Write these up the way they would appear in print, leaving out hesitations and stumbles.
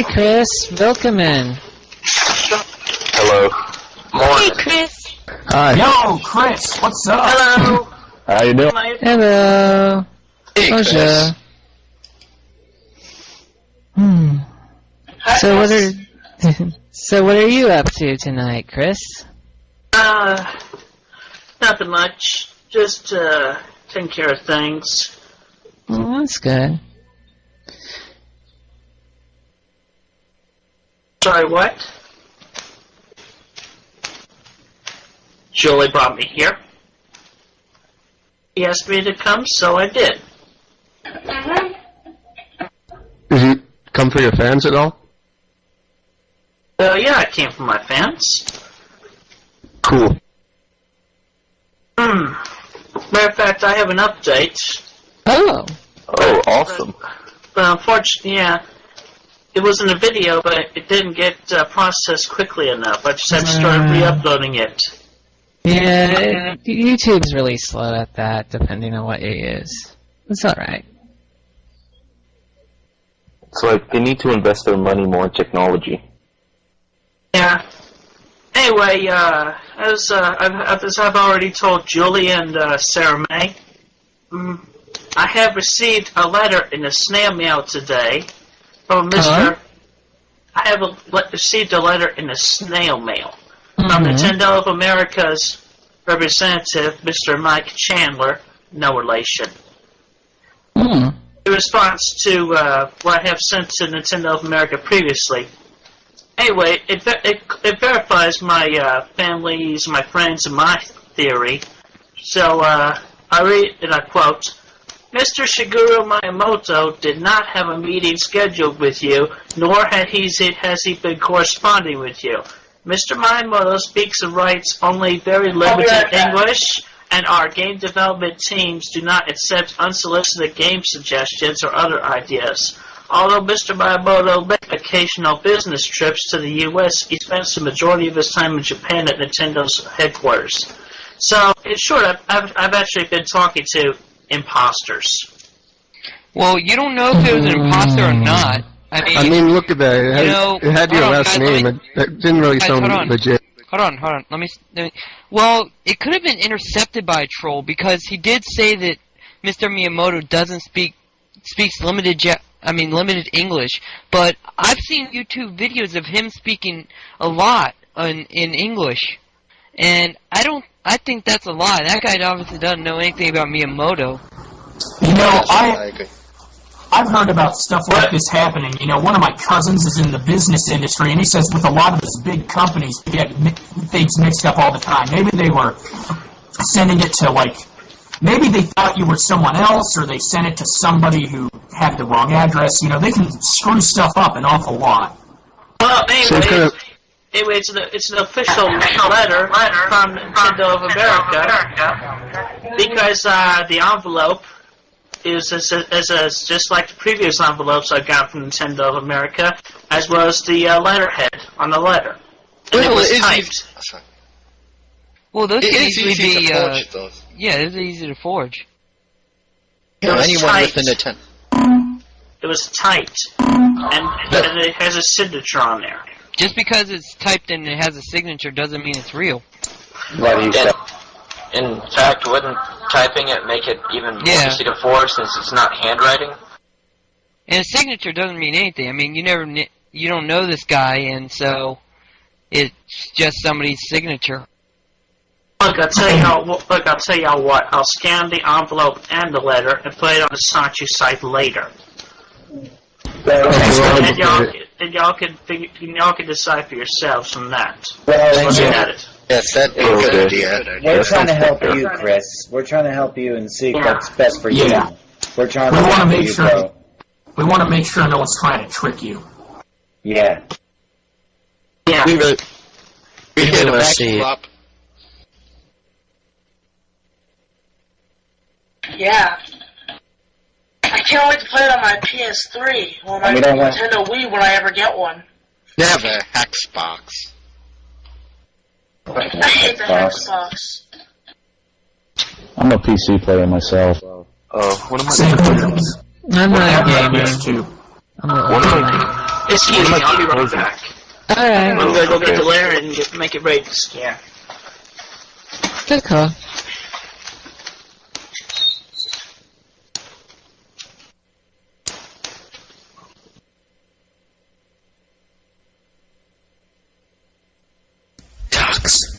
Hi, Chris. Welcome in. Hello. Hey, Chris. Hi. Yo, Chris, what's up? Hello. How you doing? Hello. Hey, Chris. So what are you up to tonight, Chris? Nothing much. Just, taking care of things. Well, that's good. Sorry, what? Julie brought me here. He asked me to come, so I did. Did you come for your fans at all? Yeah, I came for my fans. Cool. Matter of fact, I have an update. Oh. Oh, awesome. But unfortunately, yeah, it was in a video, but it didn't get processed quickly enough. I just had to start re-uploading it. Yeah, YouTube's really slow at that, depending on what you use. It's alright. It's like they need to invest their money more in technology. Yeah. Anyway, as I've already told Julie and Sarah May, I have received a letter in the snail mail today from Mr. I have received a letter in the snail mail from Nintendo of America's representative, Mr. Mike Chandler, no relation. In response to what I have sent to Nintendo of America previously. Anyway, it verifies my family's, my friends, and my theory. So I read, and I quote, Mr. Shigeru Miyamoto did not have a meeting scheduled with you, nor has he been corresponding with you. Mr. Miyamoto speaks and writes only very limited English, and our game development teams do not accept unsolicited game suggestions or other ideas. Although Mr. Miyamoto makes occasional business trips to the U.S., he spends the majority of his time in Japan at Nintendo's headquarters. So, in short, I've actually been talking to imposters. Well, you don't know if it was an imposter or not. I mean, look at that. It had your last name. It didn't really sound legit. Hold on. Let me. Well, it could have been intercepted by a troll because he did say that Mr. Miyamoto doesn't speaks limited English. But I've seen YouTube videos of him speaking a lot in English, and I think that's a lie. That guy obviously doesn't know anything about Miyamoto. You know, I've heard about stuff like this happening. You know, one of my cousins is in the business industry, and he says with a lot of his big companies, they get things mixed up all the time. Maybe they were sending it to, like, maybe they thought you were someone else, or they sent it to somebody who had the wrong address. You know, they can screw stuff up an awful lot. Well, anyway, it's an official letter from Nintendo of America because the envelope is just like the previous envelopes I got from Nintendo of America, as well as the letterhead on the letter. And it was typed. Well, those can easily be. To forge those. Yeah, it's easy to forge. Yeah, anyone with the Nintendo. It was typed, and it has a signature on there. Just because it's typed and it has a signature doesn't mean it's real. What do you say? In fact, wouldn't typing it make it even more easy to forge since it's not handwriting? And a signature doesn't mean anything. I mean, you don't know this guy, and so it's just somebody's signature. Look, I'll tell y'all what. I'll scan the envelope and the letter and put it on the Sanchi site later. And y'all can decide for yourselves from that. Looking at it. Yes, that'd be a good idea. We're trying to help you, Chris. We're trying to help you and see what's best for you. Yeah. We're trying to help you, bro. We want to make sure no one's trying to trick you. Yeah. Yeah. We hit a backdrop. Yeah. I can't wait to play it on my PS3 or my Nintendo Wii when I ever get one. They have a Xbox. I hate the Xbox. I'm a PC player myself. What am I doing? I'm not a gamer. Excuse me, I'll be right back. Alright. I'm gonna go get the lair and make it ready to scan. Good call. Ducks.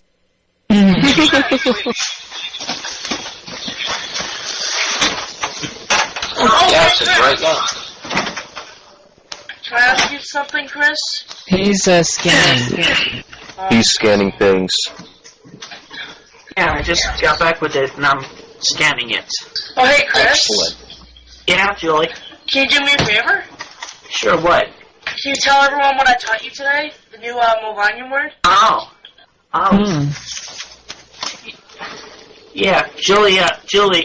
Yes, it's right now. Can I ask you something, Chris? He's scanning. He's scanning things. Yeah, I just got back with it and I'm scanning it. Oh, hey, Chris. Excellent. Yeah, Julie. Can you do me a favor? Sure, what? Can you tell everyone what I taught you today? The new Movanian word? Oh. Yeah, Julie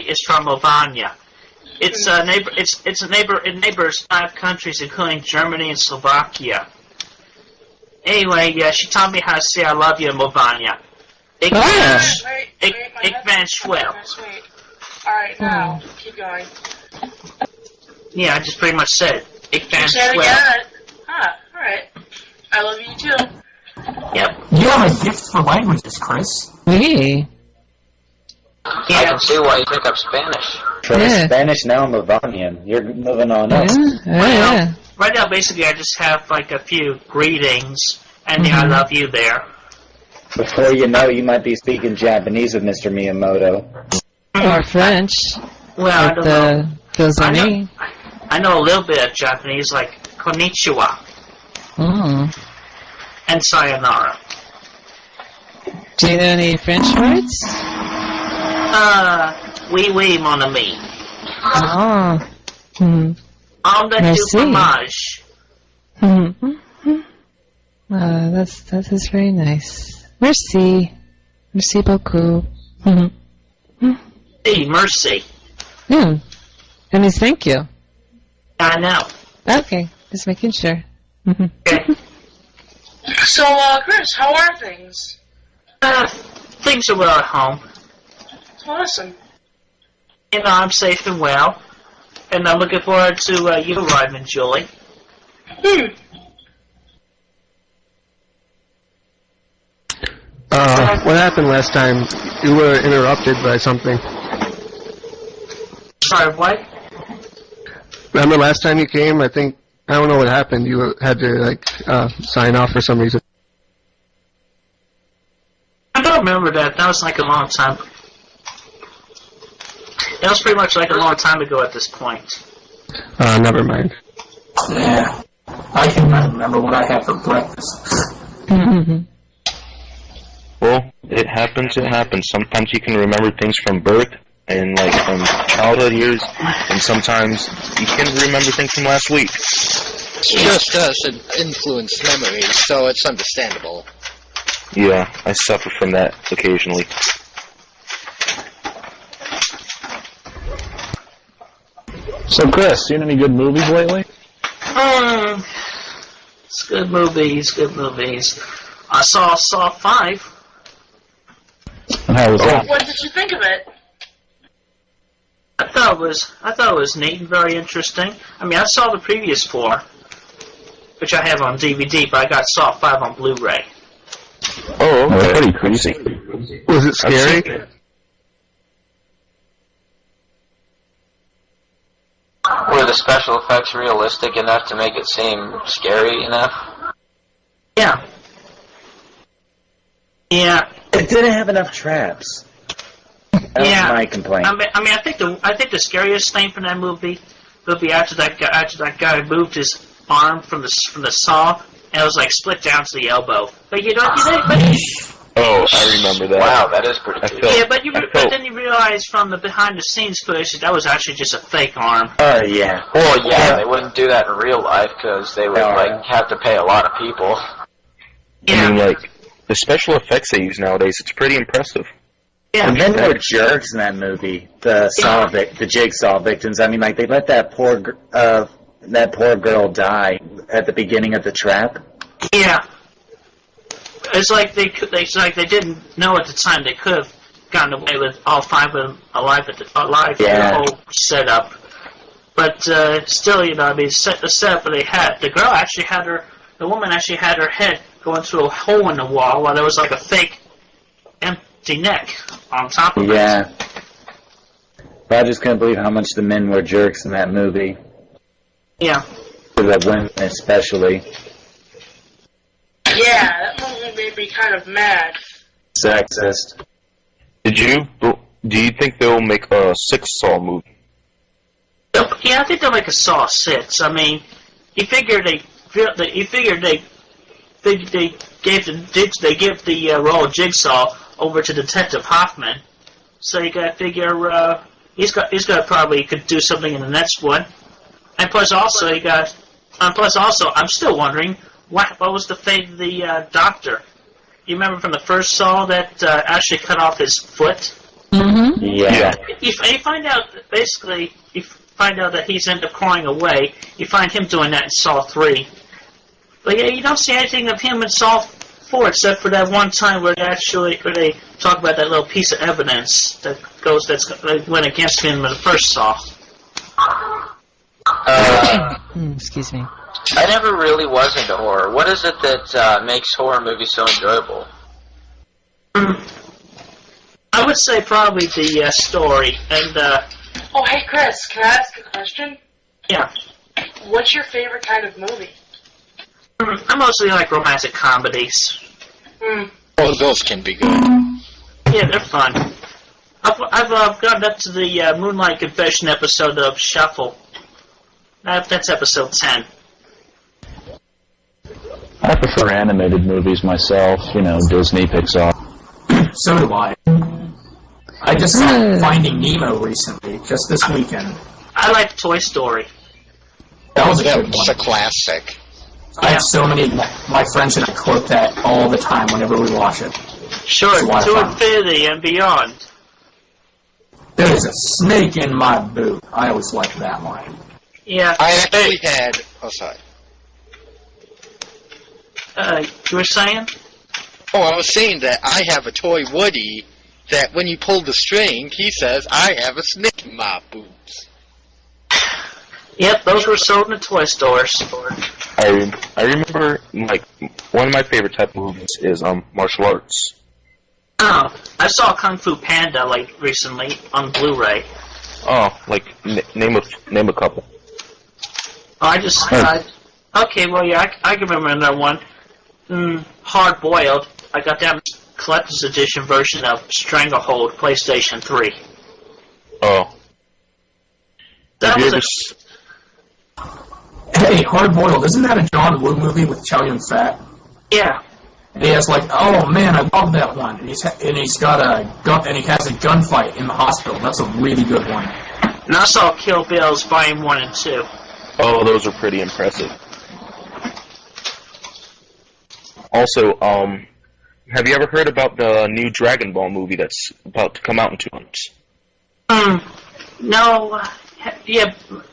is from Movania. It's a neighbor. It's a neighbor. It neighbors 5 countries, including Germany and Slovakia. Anyway, yeah, she taught me how to say "I love you" in Movania. Ik ben schwel. Alright, now, keep going. Yeah, I just pretty much said Ik ben Say it schwel. again. Huh, alright. I love you too. Yep. You have a gift for languages, Chris. Hey. I can see why you pick up Spanish. Try Yeah. Spanish now, Movanian. You're moving on up. Yeah. Right now, basically, I just have like a few greetings and the "I love you" there. Before you know, you might be speaking Japanese with Mr. Miyamoto. Or French. Well, I don't know. Those are me. I know a little bit of Japanese, like konnichiwa and sayonara. Do you know any French words? Oui, mon ami. Oh. On the Merci. fromage. That is very nice. Merci. Merci beaucoup. Hey, mercy. That means thank you. I know. Okay, just making sure. Okay. So, Chris, how are things? Things are well at home. Awesome. You know, I'm safe and well. And I'm looking forward to you arriving, Julie. What happened last time? You were interrupted by something. Sorry, what? Remember last time you came? I don't know what happened. You had to, sign off for some reason. I don't remember that. That was like a long time. That was pretty much like a long time ago at this point. Never mind. Yeah. I can remember what I had for breakfast. Well, it happens. Sometimes you can remember things from birth and, from childhood years, and sometimes you can remember things from last week. Stress does influence memories, so it's understandable. Yeah, I suffer from that occasionally. So, Chris, seen any good movies lately? It's good movies. I saw Saw 5. And how was that? What did you think of it? I thought it was neat and very interesting. I mean, I saw the previous 4, which I have on DVD, but I got Saw 5 on Blu-ray. Oh, okay. That's pretty crazy. Was it scary? Were the special effects realistic enough to make it seem scary enough? Yeah. Yeah. It didn't have enough traps. That was my complaint. I mean, I think the scariest thing from that movie would be after that guy moved his arm from the saw and it was like split down to the elbow. But Oh, I remember that. Wow, that is pretty cool. Yeah, but then you realize from the behind-the-scenes footage that was actually just a fake arm. Oh, yeah. Well, yeah, they wouldn't do that in real life because they would, have to pay a lot of people. Yeah. I mean, the special effects they use nowadays, it's pretty impressive. Yeah. And then there were jerks in that movie, the Jigsaw victims. I mean, they let that poor girl die at the beginning of the trap. Yeah. It's like they didn't know at the time they could have gotten away with all 5 of them alive for the whole setup. But still, I mean, the setup they had, the woman actually had her head going through a hole in the wall while there was like a fake empty neck on top of it. Yeah. But I just couldn't believe how much the men were jerks in that movie. Yeah. For the women especially. Yeah, that movie made me kind of mad. Sexist. Do you think they'll make a sixth Saw movie? Yeah, I think they'll make a Saw 6. I mean, you figure they give the role of Jigsaw over to Detective Hoffman, so you gotta figure he's got probably could do something in the next one, and plus also I'm still wondering what was the fate of the doctor. You remember from the first Saw that actually cut off his foot? Mm-hmm. Yeah. You find out basically. Find out that he's ended up crawling away. You find him doing that in Saw 3. But yeah, you don't see anything of him in Saw 4 except for that one time where they talk about that little piece of evidence that went against him in the first Saw. Excuse me. I never really was into horror. What is it that makes horror movies so enjoyable? I would say probably the story and. Oh, hey, Chris, can I ask a question? Yeah. What's your favorite kind of movie? I mostly like romantic comedies. Oh, those can be good. Yeah, they're fun. I've gotten up to the Moonlight Confession episode of Shuffle. That's episode 10. I prefer animated movies myself, Disney, Pixar. So do I. I just saw Finding Nemo recently, just this weekend. I like Toy Story. That was a good one. It's a classic. I have so many, my friends and I quote that all the time whenever we watch it. Sure, to infinity and beyond. There is a snake in my boot. I always like that line. Yeah. I actually had... Oh, sorry. You were saying? Oh, I was saying that I have a toy Woody that when you pull the string, he says, I have a snake in my boots. Yep, those were sold in the toy stores. I remember, one of my favorite type of movies is martial arts. Oh, I saw Kung Fu Panda, recently on Blu-ray. Oh, name a couple. Oh, okay, well, yeah, I can remember another one. Hard Boiled. I got that collector's edition version of Stranglehold, PlayStation 3. Oh. Hey, Hard Boiled, isn't that a John Woo movie with Chow Yun-fat? Yeah. And he has oh man, I love that one. And he has a gunfight in the hospital. That's a really good one. And I saw Kill Bill's Volume 1 and 2. Oh, those are pretty impressive. Also, have you ever heard about the new Dragon Ball movie that's about to come out in 2 months? No.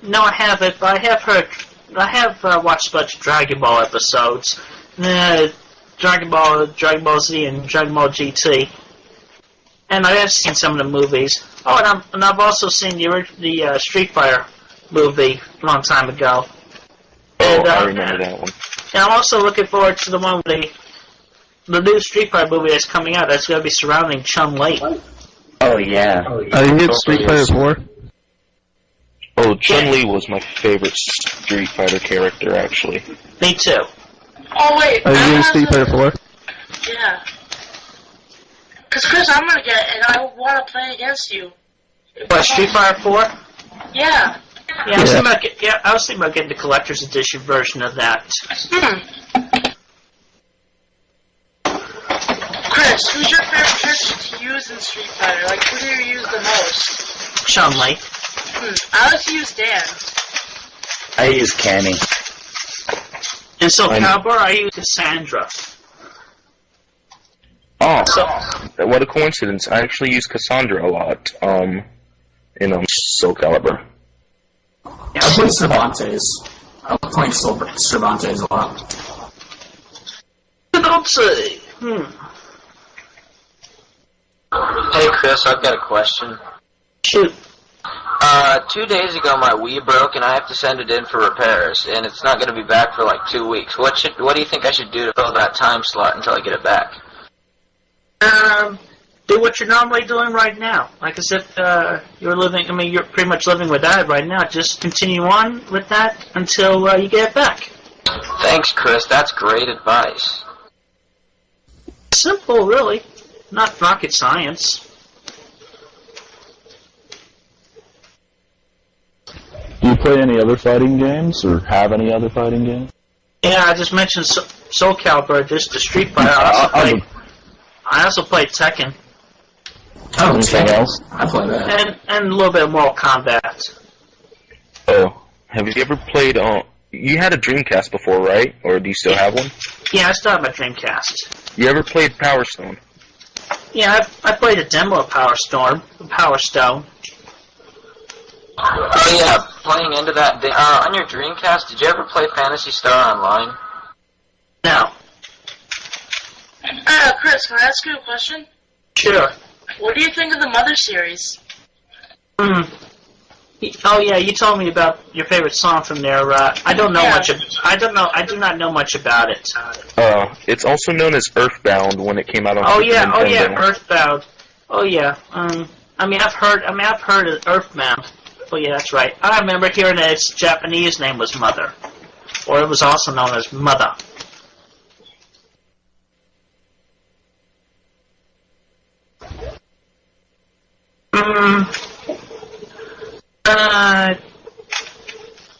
No, I haven't, but I have watched a bunch of Dragon Ball episodes. Dragon Ball Z, and Dragon Ball GT. And I have seen some of the movies. Oh, and I've also seen the Street Fighter movie a long time ago. Oh, I remember that one. And I'm also looking forward to the one with the new Street Fighter movie that's coming out. That's going to be surrounding Chun-Li. Oh, yeah. I didn't get Street Fighter 4. Oh, Chun-Li was my favorite Street Fighter character, actually. Me too. Oh, wait. Are you getting Street Fighter 4? Yeah. Because, Chris, I'm going to get it, and I want to play against you. What, Street Fighter 4? Yeah. Yeah, I was thinking about getting the collector's edition version of that. Chris, who's your favorite character to use in Street Fighter? Who do you use the most? Chun-Li. I like to use Dan. I use Cammy. And so, Cowboy, I use Cassandra. Oh, what a coincidence. I actually use Cassandra a lot, in Soul Calibur. Yeah, I play Cervantes. I like playing Cervantes a lot. Don't say. Hey, Chris, I've got a question. Shoot. 2 days ago my Wii broke and I have to send it in for repairs, and it's not going to be back for like 2 weeks. What do you think I should do to fill that time slot until I get it back? Do what you're normally doing right now. Like as if you're pretty much living with that right now. Just continue on with that until you get it back. Thanks, Chris. That's great advice. Simple, really. Not rocket science. Do you play any other fighting games, or have any other fighting games? Yeah, I just mentioned Soul Calibur, just the Street Fighter. I also played Tekken. Oh, anything else? I play that. And a little bit of Mortal Kombat. Oh, have you ever played? You had a Dreamcast before, right? Or do you still have one? Yeah, I still have my Dreamcast. You ever played Power Stone? Yeah, I played a demo of Power Stone. Oh yeah, playing into that. On your Dreamcast, did you ever play Phantasy Star Online? No. Chris, can I ask you a question? Sure. What do you think of the Mother series? Oh yeah, you told me about your favorite song from there. I don't know much. I do not know much about it. It's also known as Earthbound when it came out on Nintendo. Nintendo. Oh yeah, Earthbound. Oh yeah. I've heard of Earthbound. Oh yeah, that's right. I remember hearing that its Japanese name was Mother, or it was also known as Mother.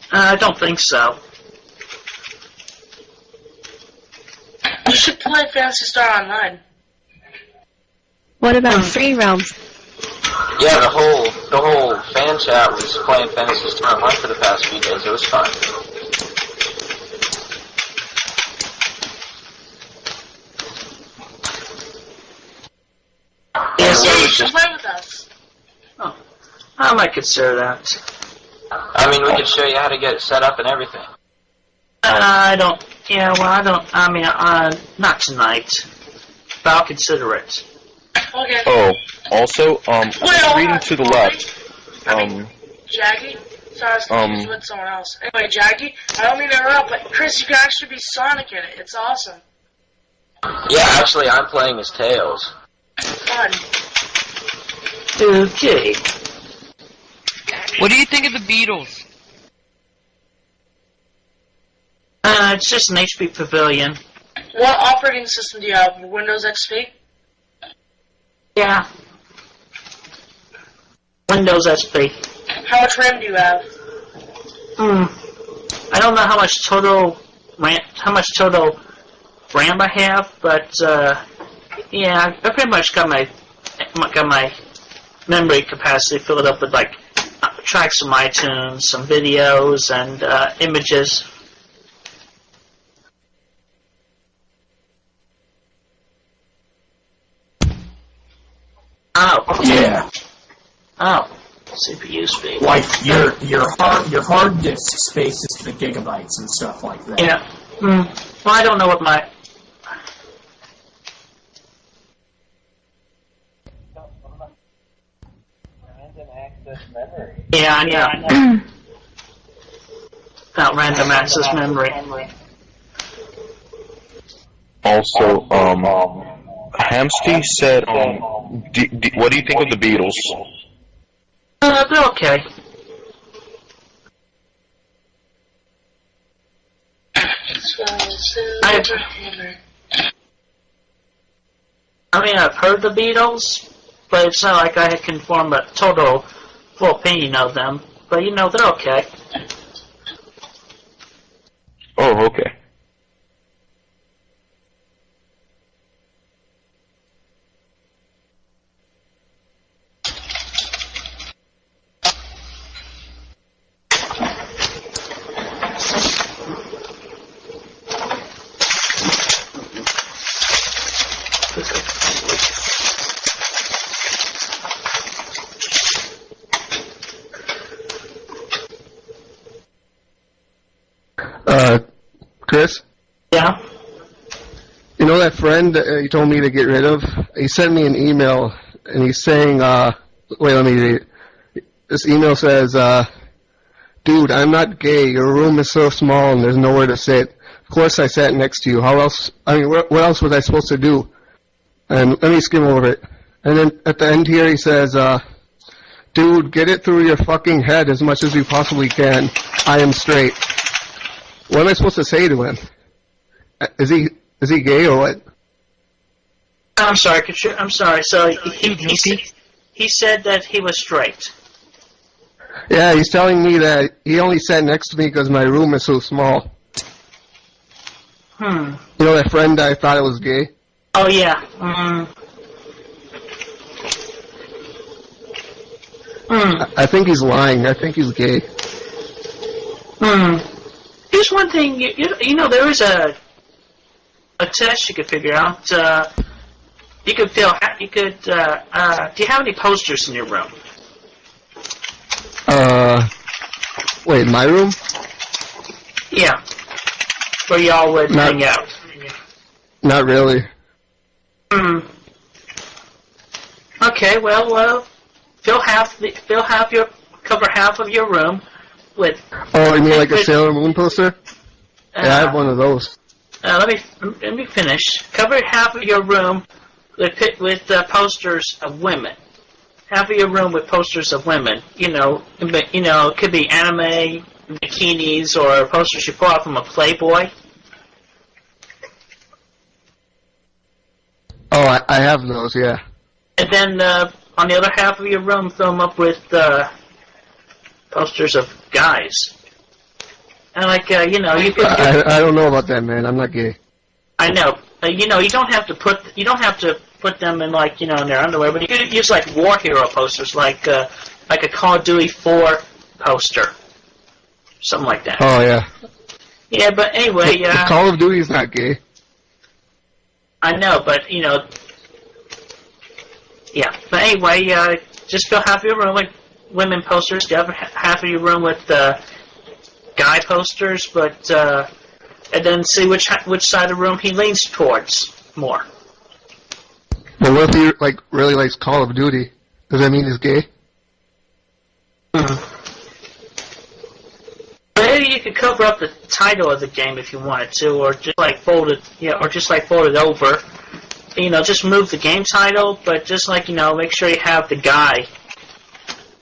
I don't think so. You should play Phantasy Star Online. What about free roams? Yeah, the whole fan chat was playing Phantasy Star Online for the past few days. It was fun. Yes, you should play with us. Oh, I might consider that. I mean, we could show you how to get it set up and everything. I don't. Yeah, well, I don't. I mean, not tonight. But I'll consider it. Okay. Oh, also, reading to the left. Jaggy? Sorry, I was with someone else. Anyway, Jaggy, I don't mean to interrupt, but Chris, you can actually be Sonic in it. It's awesome. Yeah, actually, I'm playing as Tails. Fun. Okay. What do you think of the Beatles? It's just an HP Pavilion. What operating system do you have? Windows XP? Yeah. Windows XP. How much RAM do you have? I don't know how much total RAM I have, but yeah, I pretty much got my memory capacity filled up with like tracks from iTunes, some videos, and images. Oh. Yeah. Oh. CPU speed. Like your hard disk space is the gigabytes and stuff like that. Yeah. Well, I don't know what my. Yeah, I know. About random access memory. Also, Hamsty said, what do you think of the Beatles? They're okay. I mean, I've heard the Beatles, but it's not like I can form a total full opinion of them. But, you know, they're okay. Oh, okay. Chris? Yeah? You know that friend you told me to get rid of? He sent me an email, and he's saying, wait, let me read it. this email says, dude, I'm not gay. Your room is so small and there's nowhere to sit. Of course I sat next to you. How else? I mean, what else was I supposed to do? And let me skim over it. And then at the end here he says, dude, get it through your fucking head as much as you possibly can. I am straight. What am I supposed to say to him? Is he gay or what? I'm sorry. I'm sorry. So he said that he was straight. Yeah, he's telling me that he only sat next to me because my room is so small. You know that friend I thought it was gay? Oh, yeah. I think he's lying. I think he's gay. Here's one thing. You know, there is a test you could figure out. You could feel. You could. Do you have any posters in your room? Wait, my room? Yeah. Where y'all would hang out. Not really. Okay. Well, cover half of your room with. Oh, you mean like a Sailor Moon poster? Yeah, I have one of those. Let me finish. Cover half of your room with posters of women. Half of your room with posters of women. You know, it could be anime, bikinis, or posters you pull out from a Playboy. Oh, I have those, yeah. And then on the other half of your room, fill them up with posters of guys. And you could. I don't know about that, man. I'm not gay. I know. You don't have to put them in in their underwear, but you could use like war hero posters, like a Call of Duty 4 poster, something like that. Oh yeah. Yeah, but anyway, Call of Duty is not gay. I know, but yeah. But anyway, just fill half of your room with women posters, the other half of your room with guy posters, but and then see which side of the room he leans towards more. But what if he really likes Call of Duty? Does that mean he's gay? Maybe you could cover up the title of the game if you wanted to, or just fold it over. Just move the game title, but just make sure you have the guy.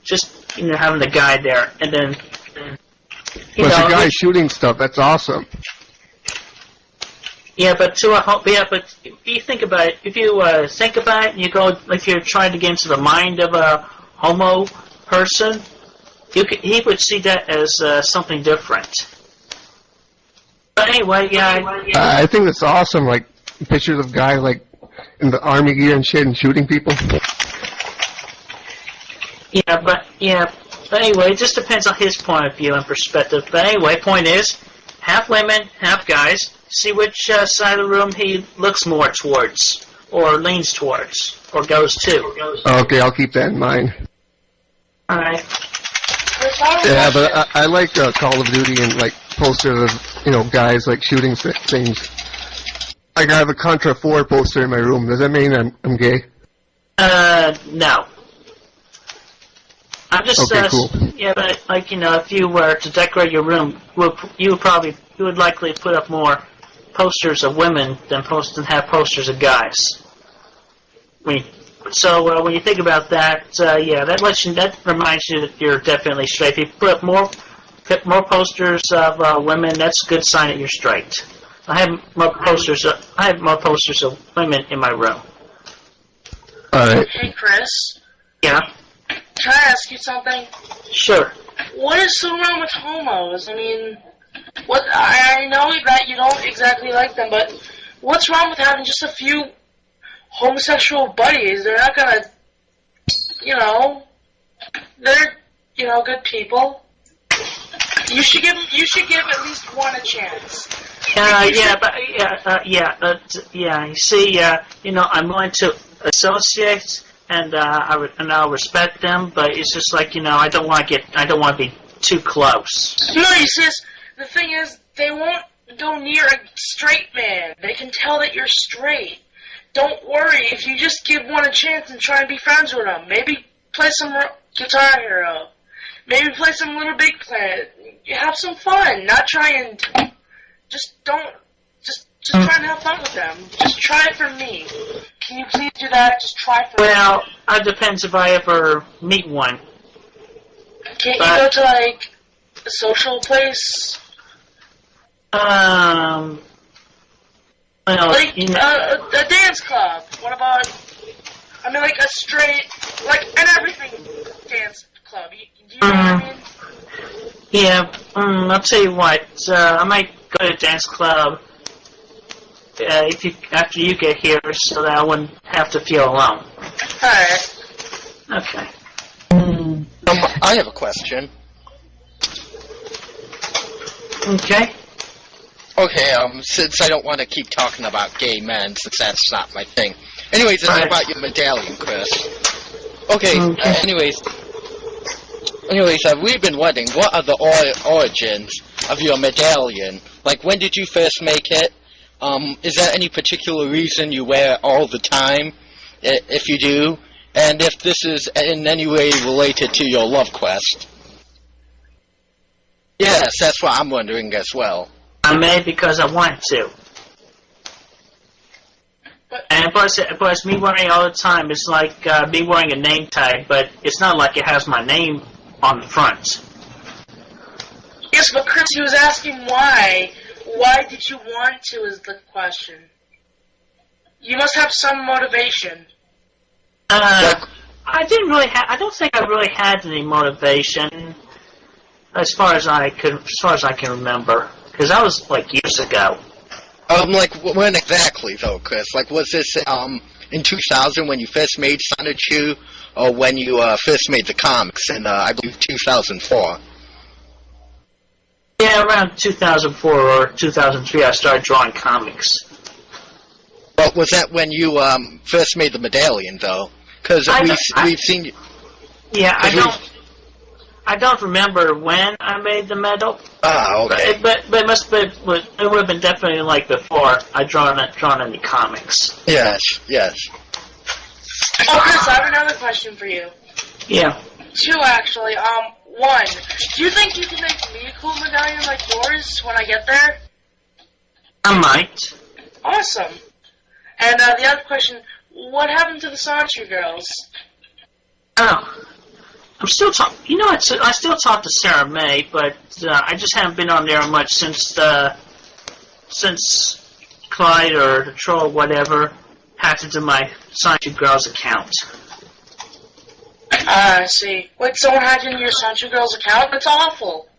Just having the guy there, and then. But the guy shooting stuff, that's awesome. Yeah, but if you think about it, and you go, if you're trying to get into the mind of a homo person, he would see that as something different. But anyway, yeah. I think that's awesome, like pictures of guys in the army gear and shit and shooting people. But anyway, it just depends on his point of view and perspective. But anyway, point is, half women, half guys. See which side of the room he looks more towards, or leans towards, or goes to. Okay, I'll keep that in mind. All right. Yeah, but I like Call of Duty and posters of guys shooting things. I have a Contra 4 poster in my room. Does that mean I'm gay? No. I'm just okay, cool. Yeah, but if you were to decorate your room, you would likely put up more posters of women than have posters of guys. So when you think about that, that reminds you that you're definitely straight. If you put up more posters of women, that's a good sign that you're straight. I have more posters of women in my room. All right. Hey, Chris. Yeah. Can I ask you something? Sure. What is so wrong with homos? I mean, I know that you don't exactly like them, but what's wrong with having just a few homosexual buddies? They're not gonna, they're, good people. You should give at least one a chance. You see, I'm going to associate, and I'll respect them, but it's just I don't want to be too close. No, you see, the thing is, they won't go near a straight man. They can tell that you're straight. Don't worry if you just give one a chance and try and be friends with them. Maybe play some Guitar Hero. Maybe play some Little Big Planet. Have some fun. Not try and... Just don't... Just try and have fun with them. Just try it for me. Can you please do that? Just try for me. Well, it depends if I ever meet one. Can't you go to, like, a social place? Well, like, you know, a dance club. What about... I mean, like, a straight... Like, an everything dance club. Do you know what I mean? Yeah, I'll tell you what. I might go to a dance club after you get here, so that I wouldn't have to feel alone. Alright. Okay. I have a question. Okay. Okay, since I don't want to keep talking about gay men, since that's not my thing. Anyways, it's about your medallion, Chris. Okay, anyways, we've been wondering, what are the origins of your medallion? Like, when did you first make it? Is there any particular reason you wear it all the time, if you do? And if this is in any way related to your love quest? Yes, that's what I'm wondering as well. I made because I want to. And plus me wearing it all the time, it's like me wearing a name tag, but it's not like it has my name on the front. Yes, but Chris, he was asking why. Why did you want to is the question. You must have some motivation. I didn't really I don't think I really had any motivation as far as I can remember. Because that was like years ago. Like, when exactly, though, Chris? Like, was this, in 2000 when you first made Sonichu, or when you, first made the comics in, I believe, 2004? Yeah, around 2004 or 2003 I started drawing comics. Well, was that when you, first made the medallion, though? Because we've seen... Yeah, I don't remember when I made the medal. Ah, okay. But it must be, it would have been definitely like before I drawn any comics. Yes. Oh, Chris, I have another question for you. Yeah. Two, actually. One, do you think you can make me a cool medallion like yours when I get there? I might. Awesome. And the other question, what happened to the Sanchu girls? Oh. I'm still talking. You know, I still talk to Sarah May, but I just haven't been on there much since Clyde or the troll, whatever, hacked into my Sanchu Girls account. I see. Wait, someone hacked into your Sanchu Girls account? That's awful.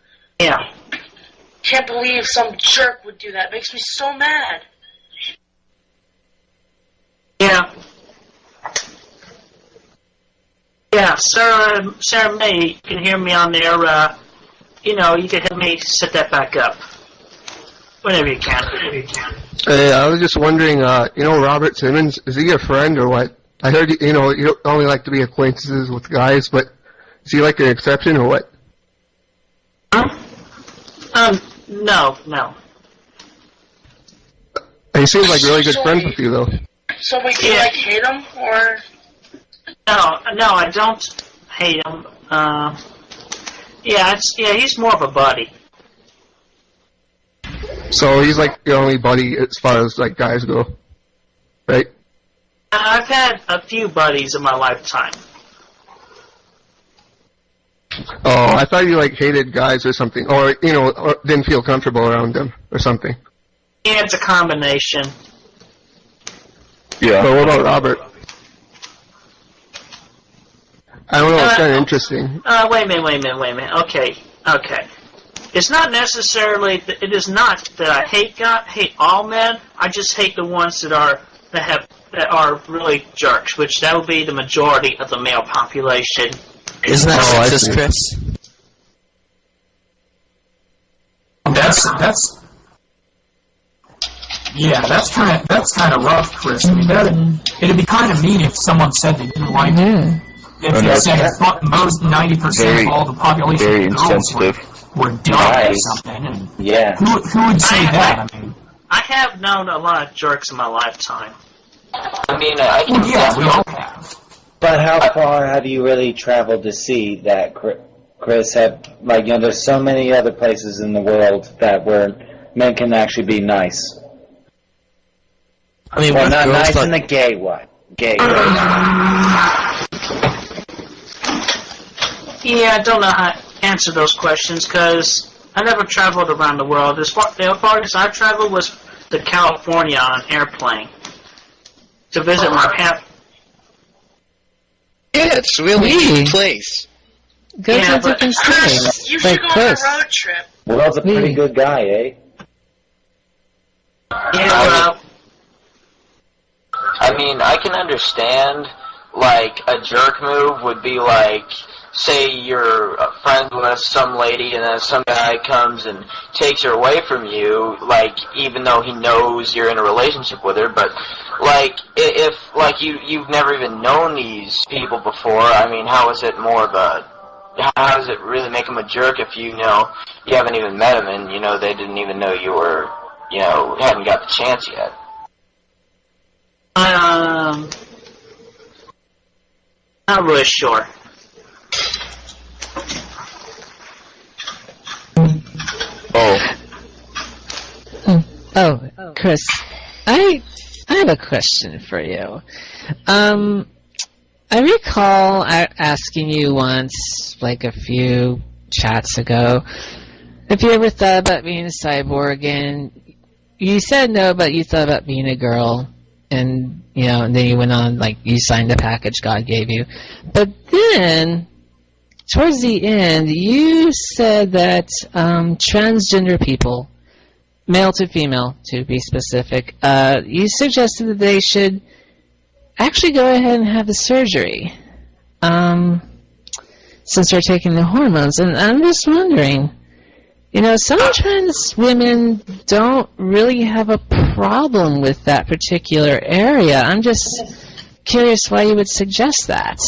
Yeah. Can't believe some jerk would do that. Makes me so mad. Yeah. Yeah, Sarah May, you can hear me on there. You can help me set that back up. Whenever you can. Hey, I was just wondering, Robert Simmons, is he your friend or what? I heard, you don't only like to be acquaintances with guys, but is he like an exception or what? No. He seems like really good friends with you, though. So wait, do you hate him, or...? No, I don't hate him. He's more of a buddy. So he's like your only buddy as far as like guys go, right? I've had a few buddies in my lifetime. Oh, I thought you like hated guys or something, or or didn't feel comfortable around them or something. Yeah, it's a combination. Yeah. So what about Robert? I don't know, it's kind of interesting. Wait a minute. Okay. It's not necessarily, it is not that I hate all men, I just hate the ones that are really jerks, which that would be the majority of the male population. Isn't that sexist, Chris? That's kind of rough, Chris. I mean, it'd be kind of mean if someone said they didn't like it. If you said most 90% of all the population of girls were dumb or something, and who would say that? I have known a lot of jerks in my lifetime. I mean, I can. We all have. But how far have you really traveled to see that, Chris, have, like, there's so many other places in the world where men can actually be nice. I mean, well, with not girls, nice but in the gay way. Gay way. Yeah, I don't know how to answer those questions because I never traveled around the world. The farthest I traveled was to California on an airplane to visit my parents. Yeah, it's really a good place. Go to a different states. You should go on a road trip. Will's a pretty good guy, eh? Yeah, I mean, I can understand, like, a jerk move would be like, say you're friends with some lady and then some guy comes and takes her away from you, like, even though he knows you're in a relationship with her, but, like, if, like, you've never even known these people before, I mean, how does it really make him a jerk if you haven't even met him and, they didn't even know you were, hadn't got the chance yet? Not really sure. Oh, Chris, I have a question for you. I recall asking you once, like a few chats ago, if you ever thought about being a cyborg, and you said no, but you thought about being a girl, and and then you went on, like, you signed the package God gave you. But then, towards the end, you said that transgender people, male to female, to be specific, you suggested that they should actually go ahead and have the surgery, since they're taking the hormones. And I'm just wondering, some trans women don't really have a problem with that particular area. I'm just curious why you would suggest that.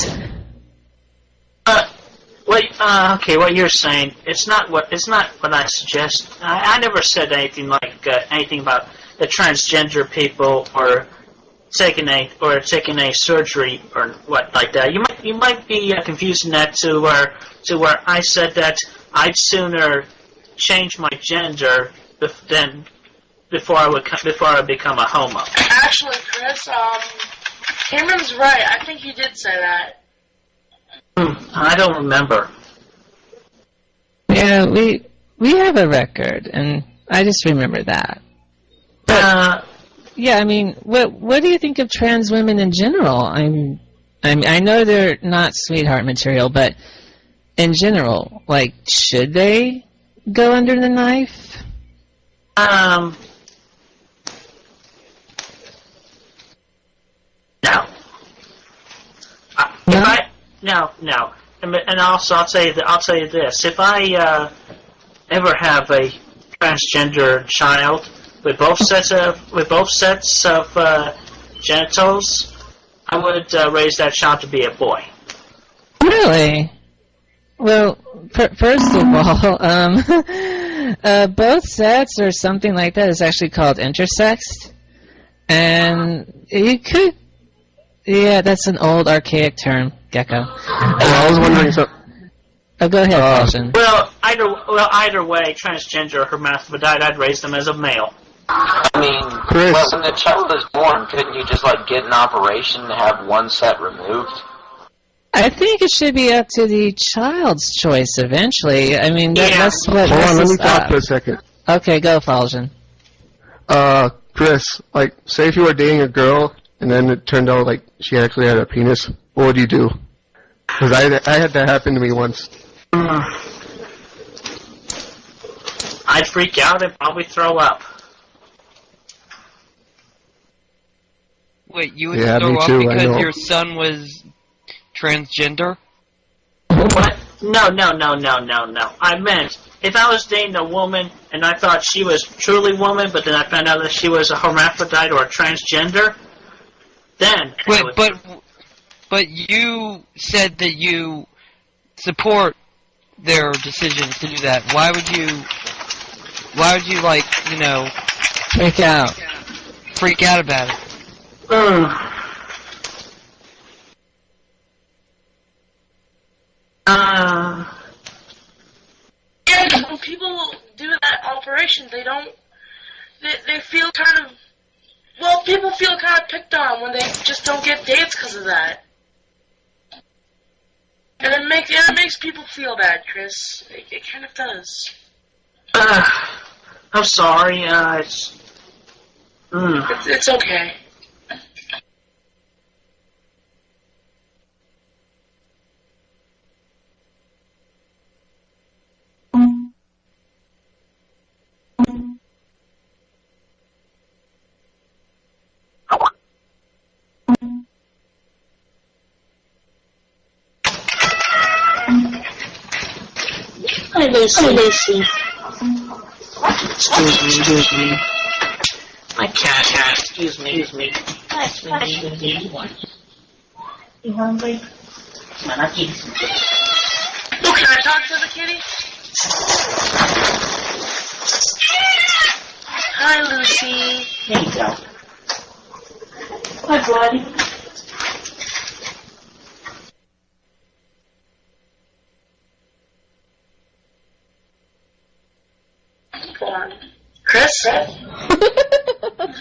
Okay, what you're saying, it's not what I suggest. I never said anything like anything about the transgender people or taking a surgery or what like that. You might be confusing that to where I said that I'd sooner change my gender than before I become a homo. Actually, Chris, Cameron's right. I think he did say that. I don't remember. Yeah, we have a record, and I just remember that. But, yeah, I mean, what do you think of trans women in general? I know they're not sweetheart material, but in general, like, should they go under the knife? No. No. And also, I'll tell you this: if I ever have a transgender child with both sets of genitals, I would raise that child to be a boy. Really? Well, first of all, both sets or something like that is actually called intersexed, and you could. Yeah, that's an old archaic term, Gecko. I was wondering so. Oh, go ahead, Paulson. Well, either way, transgender or hermaphrodite, I'd raise them as a male. I mean, Chris. well, when the child is born, couldn't you just, like, get an operation and have one set removed? I think it should be up to the child's choice eventually. I mean, that's what Hold on, let me messes talk up. for a second. Okay, go, Faljan. Chris, like, say if you were dating a girl, and then it turned out, like, she actually had a penis, what would you do? Because I had that happen to me once. I'd freak out and probably throw up. Wait, you would Yeah, throw me up too, I because know. your son was transgender? What? No. I meant, if I was dating a woman and I thought she was truly woman, but then I found out that she was a hermaphrodite or a transgender, then... Wait, but you said that you support their decisions to do that. Why would you, like, freak out about it? when people do that operation, they don't. They feel kind of. Well, people feel kind of picked on when they just don't get dates because of that. And it makes people feel bad, Chris. It kind of does. I'm sorry. It's okay. Hi, Lucy. Excuse me. My cat. Excuse me. You hungry? Come on, I'll give you some food. Oh, can I talk to the kitty? Hi, Lucy. There you go. Hi, buddy. Go on. Chris?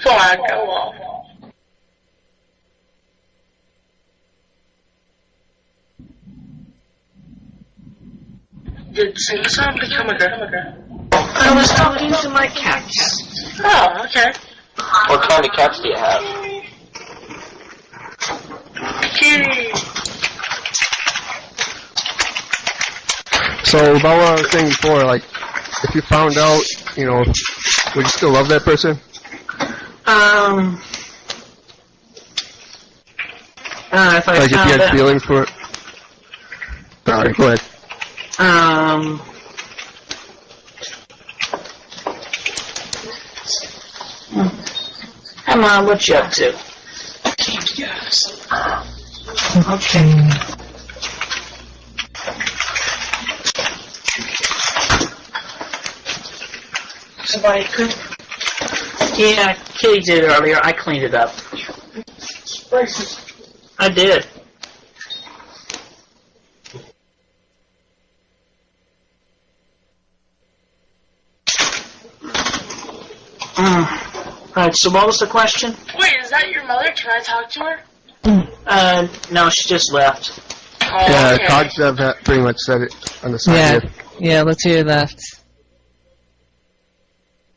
Go on, go on. Did Sing-Song become a girl? I was talking to my cats. Oh, okay. What kind of cats do you have? Kitty. So about what I was saying before, like, if you found out, you know, would you still love that person? If I Like, if you found had out, feelings for it? Alright, go ahead. Hey, Mom, what you up to? Okay. Somebody cook? Yeah, Kitty did earlier. I cleaned it up. I did. Alright, so what was the question? Wait, is that your mother? Can I talk to her? No, she just left. Oh, Yeah, okay. Cogdev had pretty much said it on the side Yeah, here. yeah, let's hear that.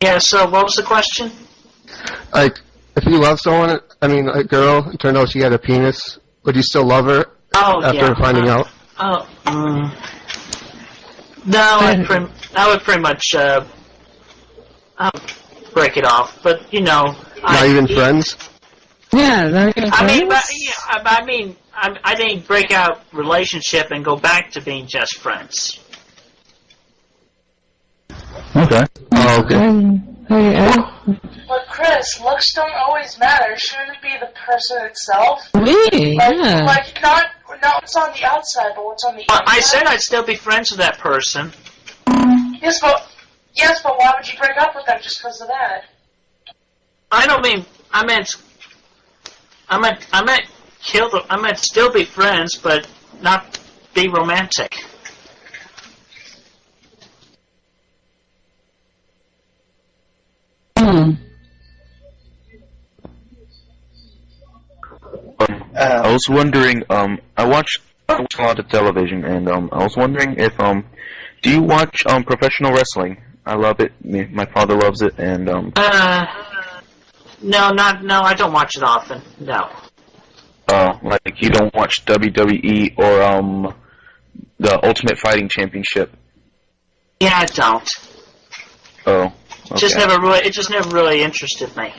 Yeah, so what was the question? Like, if you love someone, I mean, a girl, it turned out she had a penis, would you still love her after finding out? No, I would pretty much I would break it off. But you know, Not even friends? Yeah, not even friends. I didn't break out relationship and go back to being just friends. Okay. Oh, okay. But Chris, looks don't always matter. Shouldn't it be the person itself? Really? Yeah. Like not what's on the outside, but what's on the inside. I said I'd still be friends with that person. Yes, but why would you break up with them just because of that? I don't mean. I meant still be friends, but not be romantic. I was wondering, I watch a lot of television, and I was wondering if, do you watch professional wrestling? I love it. My father loves it, and No, I don't watch it often. No. like you don't watch WWE or the Ultimate Fighting Championship? Yeah, I don't. Oh, okay. It just never really interested me.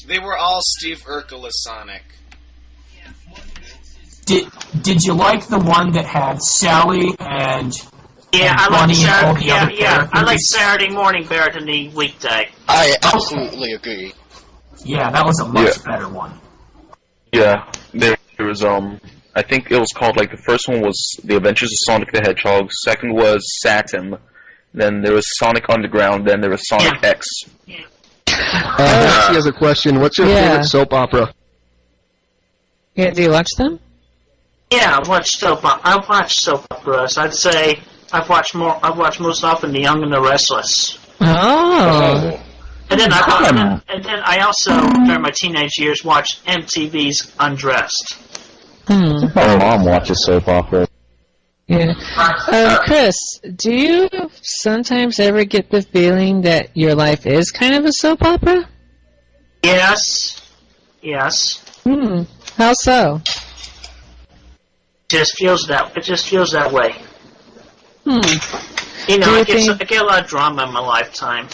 They were all Steve Urkel as Sonic. Did you like the one that had Sally and Yeah, and I like Bunny and all Saturday. the Yeah, other yeah, I like characters? Saturday morning better than the weekday. I absolutely agree. Yeah, that was a much better one. Yeah, there was, I think it was called, like, the first one was The Adventures of Sonic the Hedgehog, second was Saturn, then there was Sonic Underground, then there was Sonic X. Nancy has a question. What's your favorite soap opera? Yeah, do you watch them? Yeah, I watch soap operas. I'd say I've watched most often The Young and the Restless. Oh. And then I also during my teenage years watched MTV's Undressed. My mom watches soap opera. Yeah. Chris, do you sometimes ever get the feeling that your life is kind of a soap opera? Yes. Yes. How so? It just feels that way. You know, I get a lot of drama in my lifetime.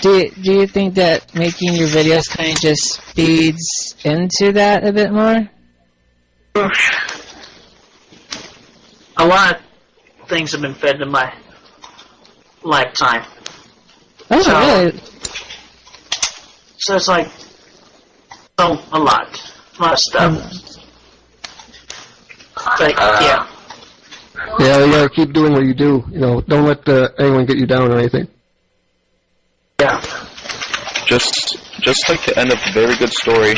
Do you think that making your videos kind of just feeds into that a bit more? A lot of things have been fed in my lifetime. Oh, really? So it's like, a lot of stuff. But, yeah. Yeah, you gotta keep doing what you do. You know, don't let anyone get you down or anything. Yeah. Just like the end of a very good story,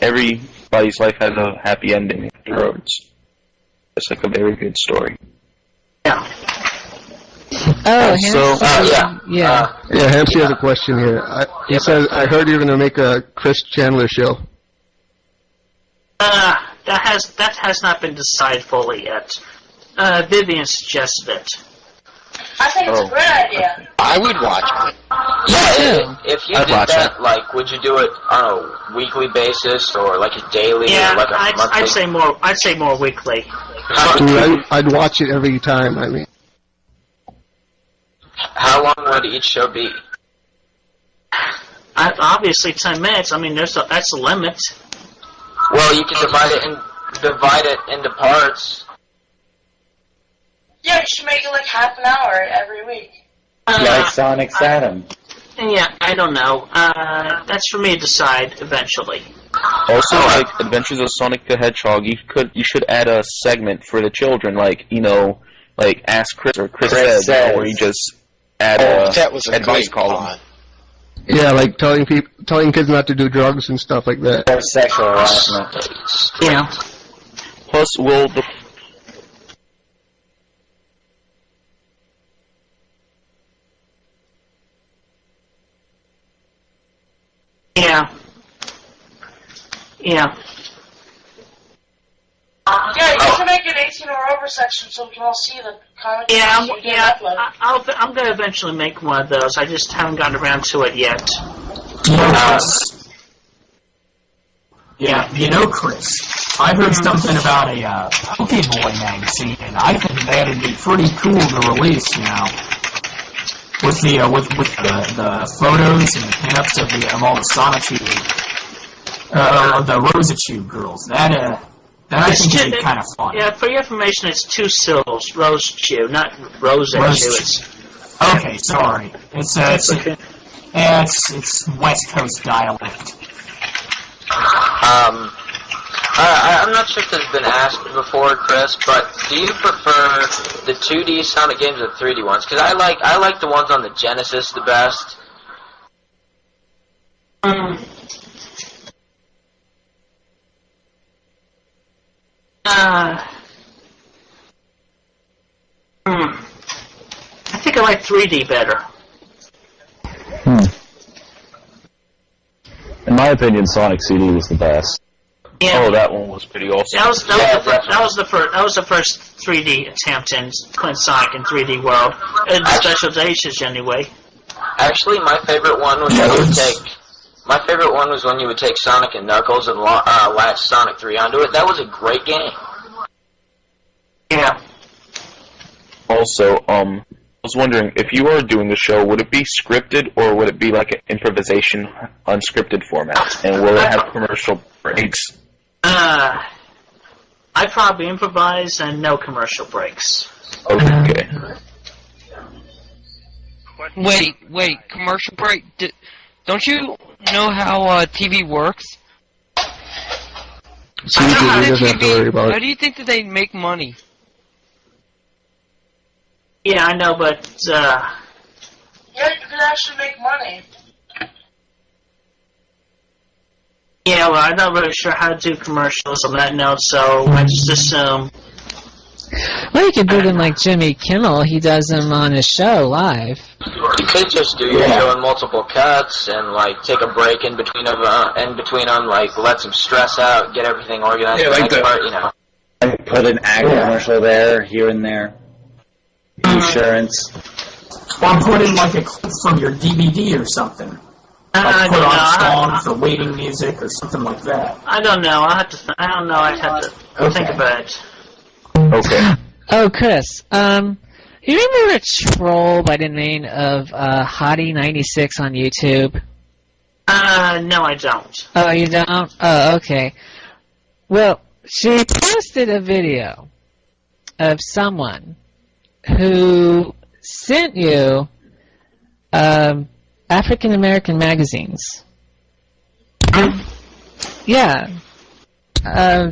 everybody's life has a happy ending afterwards. It's like a very good story. Yeah. Oh, Yeah, Hampsy has a question here. He says, I heard you're gonna make a Chris Chandler show. That has not been decided fully yet. Vivian suggested it. I think it's a great idea. I would watch it. Yeah, if you did that, like, would you do it on a weekly basis or like a daily Yeah, or like a monthly? I'd say more weekly. Dude, I'd watch it every time, I mean. How long would each show be? Obviously 10 minutes. I mean, that's a limit. Well, you can divide it into parts. Yeah, you should make it like half an hour every week. Like Sonic Saturn. Yeah, I don't know. That's for me to decide eventually. Also, like Adventures of Sonic the Hedgehog, you should add a segment for the children, like like Ask Chris or Chris said, where you just add that was a advice great column. Yeah, like telling kids not to do drugs and stuff like that. Or sexual harassment. Yeah. Plus, Yeah. Yeah, you should make an 18 or over section so we can all see the comics. I'm going to eventually make one of those. I just haven't gotten around to it yet. Yeah, you know, Chris, I heard something about a Pokeboy magazine, and I think that'd be pretty cool to release now. With the photos and the pinups of all the Sonichu, the Rosachu girls. That I think would be kind of fun. Yeah, for your information, it's two syllables, Rosachu, not Rosachu. Okay, sorry. It's West Coast dialect. I'm not sure if this has been asked before, Chris, but do you prefer the 2D Sonic games or the 3D ones? Because I like the ones on the Genesis the best. I think I like 3D better. In my opinion, Sonic CD was the best. Yeah. Oh, that one was pretty awesome. That was the first 3D attempt in Sonic in 3D world. In Special Editions, anyway. Actually, my favorite one was when you would take Sonic and Knuckles and latch Sonic 3 onto it. That was a great game. Yeah. Also, was wondering, if you are doing the show, would it be scripted or would it be like an improvisation, unscripted format? And will it have commercial breaks? I probably improvise and no commercial breaks. Okay. Wait, commercial break? Don't you know how TV works? How do you think that they make money? Yeah, I know, but, Yeah, you could actually make money. yeah, well, I'm not really sure how to do commercials on that note, so I just assume. Well, you could do them like Jimmy Kimmel. He does them on his show live. You could just do your show in multiple cuts and like take a break in between them, like let some stress out, get everything organized. Yeah, for the like next part, you know. And put an ad commercial there, here and there. Insurance. Or put in like a clip from your DVD or something. Like put on a song for waiting music or something like that. I don't know. I have to. I don't know. I have to think about it. Okay. Oh, Chris, you remember a troll by the name of Hottie96 on YouTube? No, I don't. Oh, you don't? Oh, okay. Well, she posted a video of someone who sent you African American magazines. Yeah.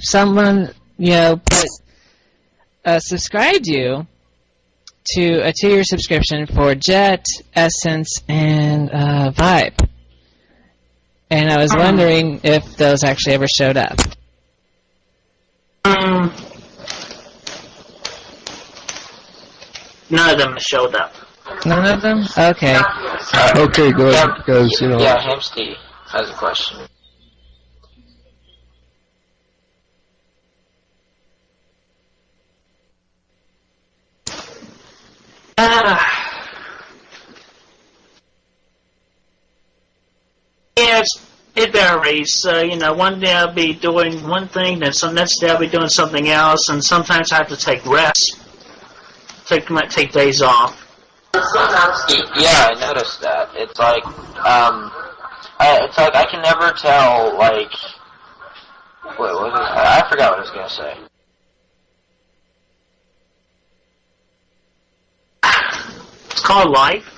Someone, subscribed you to a 2-year subscription for Jet, Essence, and Vibe. And I was wondering if those actually ever showed up. None of them showed up. None of them? Okay. Okay, good, because, Yeah, Hamsty has a question. Yeah, it varies. One day I'll be doing one thing, then some next day I'll be doing something else, and sometimes I have to take rest. Might take days off. Yeah, I noticed that. It's like, I can never tell, like, wait, what was it? I forgot what I was gonna say. It's called life.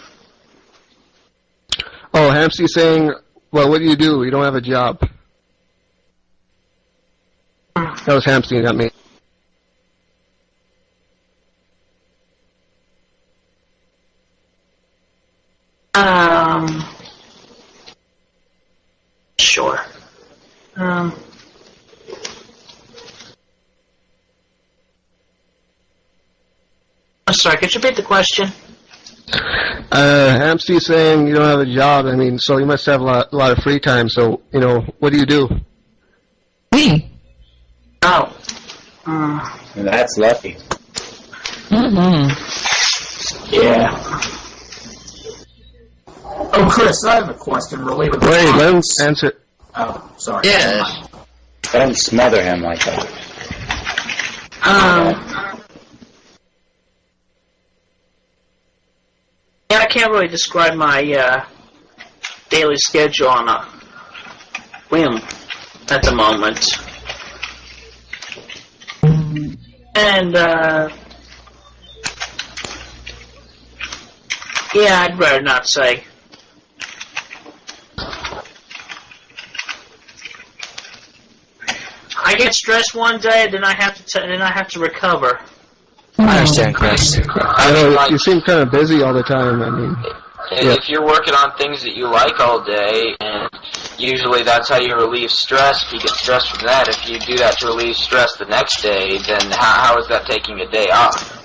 Oh, Hamsty's saying, well, what do? You don't have a job. That was Hamsty, not me. Sure. I'm sorry, could you repeat the question? Hamsty's saying you don't have a job. I mean, so you must have a lot of free time. So, what do? Me? Oh. That's lucky. Mm-hmm. Yeah. Oh, Chris, I have a question related to... Wait, let him answer. Oh, sorry. Yeah. Don't smother him like that. Yeah, I can't really describe my daily schedule on a whim at the moment. And, yeah, I'd rather not say. I get stressed one day, then I have to recover. I understand, Chris. I know you seem kind of busy all the time. I mean, if you're working on things that you like all day, and usually that's how you relieve stress, if you get stressed from that, if you do that to relieve stress the next day, then how is that taking a day off?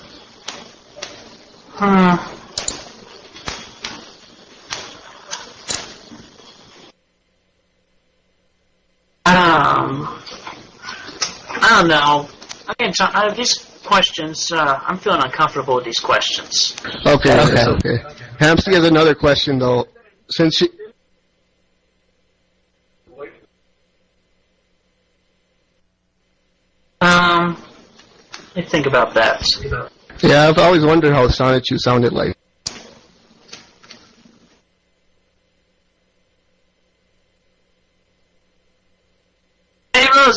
I don't know. These questions, I'm feeling uncomfortable with these questions. okay. Hamsty has another question though. Since she, let me think about that. yeah, I've always wondered how Sonichu sounded like.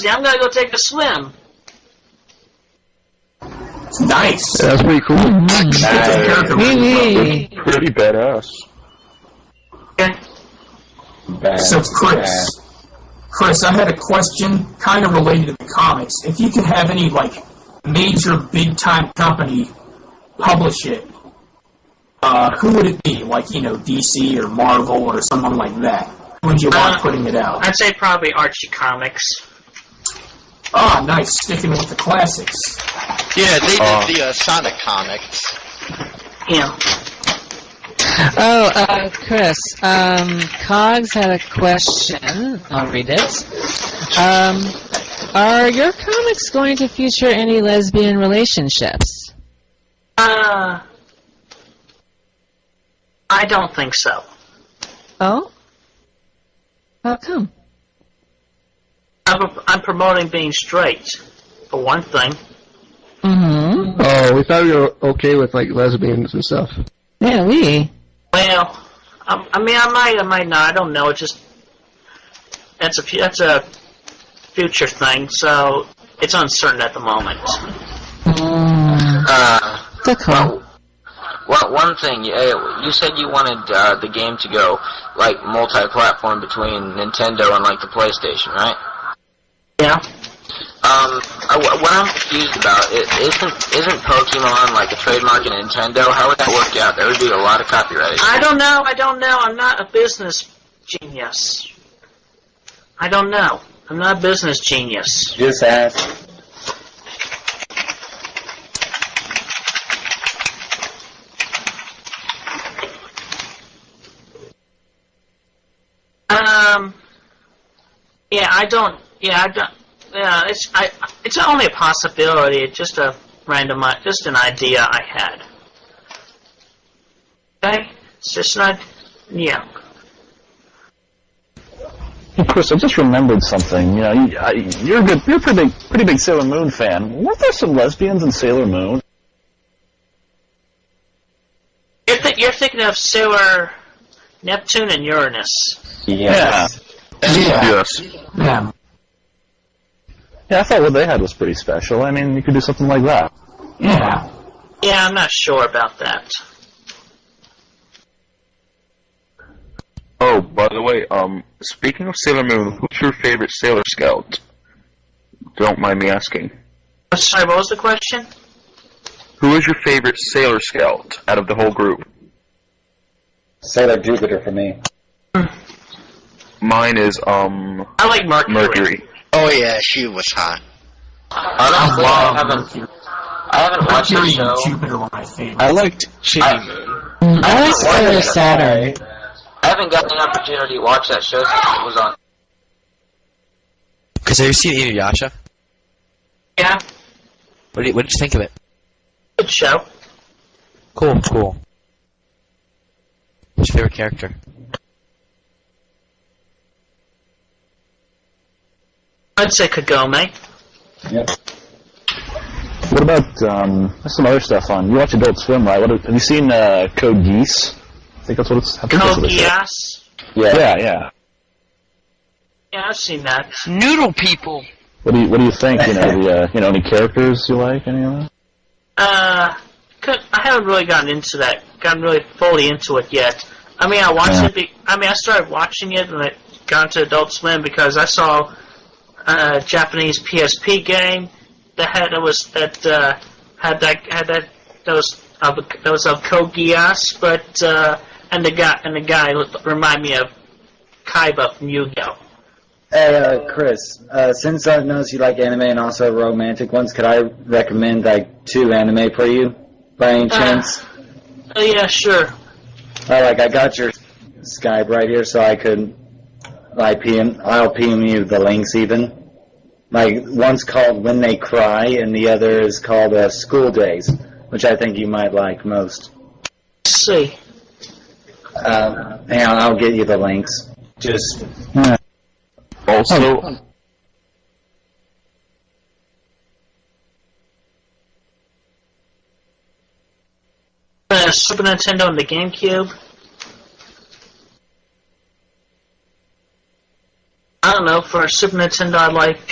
Wednesday. I'm gonna go take a swim. Nice. That's pretty cool. Pretty badass. Okay. So, Chris, I had a question kind of related to the comics. If you could have any, like, major big-time company publish it, who would it be? Like, DC or Marvel or someone like that? Who would you want putting it out? I'd say probably Archie Comics. Oh, nice. Sticking with the classics. Yeah, they did the Sonic comics. Yeah. Oh, Chris, Cogs had a question. I'll read it. Are your comics going to feature any lesbian relationships? I don't think so. Oh? How come? I'm promoting being straight, for one thing. Mm-hmm. Oh, we thought you were okay with, like, lesbians and stuff. Yeah, Well, I might not. I don't know. It's just that's a future thing, so it's uncertain at the moment. Well, one thing, you said you wanted the game to go like multi-platform between Nintendo and like the PlayStation, right? Yeah. What I'm confused about isn't Pokemon like a trademark in Nintendo? How would that work out? There would be a lot of copyright. I don't know. I'm not a business genius. I don't know. I'm not a business genius. Just ask. It's only a possibility. It's just an idea I had. Okay? It's just not, yeah. Hey, Chris, I just remembered something. You're a pretty big Sailor Moon fan. Weren't there some lesbians in Sailor Moon? You're thinking of Sailor Neptune and Uranus. Yes. Yes. Yeah. Yeah, I thought what they had was pretty special. I mean, you could do something like that. Yeah. Yeah, I'm not sure about that. Oh, by the way, speaking of Sailor Moon, who's your favorite Sailor Scout? Don't mind me asking. I'm sorry, what was the question? Who is your favorite Sailor Scout out of the whole group? Sailor Jupiter for me. Mine is, I like Mercury. Oh yeah, she was hot. Honestly, I haven't watched the show. Jupiter were my favorite. I liked Shady Moon. I like Sailor Saturn. I haven't gotten the opportunity to watch that show since it was on. Chris, have you seen Inuyasha? Yeah. What did you think of it? Good show. Cool. What's your favorite character? I'd say Kagome. Yep. What about, there's some other stuff on. You watch Adult Swim, right? Have you seen Code Geass? I think that's what it's... Code Geass? Yeah. Yeah, I've seen that. Noodle people. What do you think? Any characters you like? Any of that? I haven't really gotten really fully into it yet. I mean, I watched it. I started watching it when it got into Adult Swim because I saw a Japanese PSP game that was of Code Geass, but and the guy reminded me of Kaiba from Yu-Gi-Oh. Hey, Chris, since I've noticed you like anime and also romantic ones, could I recommend, like, 2 anime for you, by any chance? Yeah, sure. I got your Skype right here, so I could, I'll PM you the links even. Like, one's called When They Cry, and the other is called School Days, which I think you might like most. Let's see. Hang on, I'll get you the links. Just... Also, Super Nintendo and the GameCube. I don't know, for Super Nintendo, I like,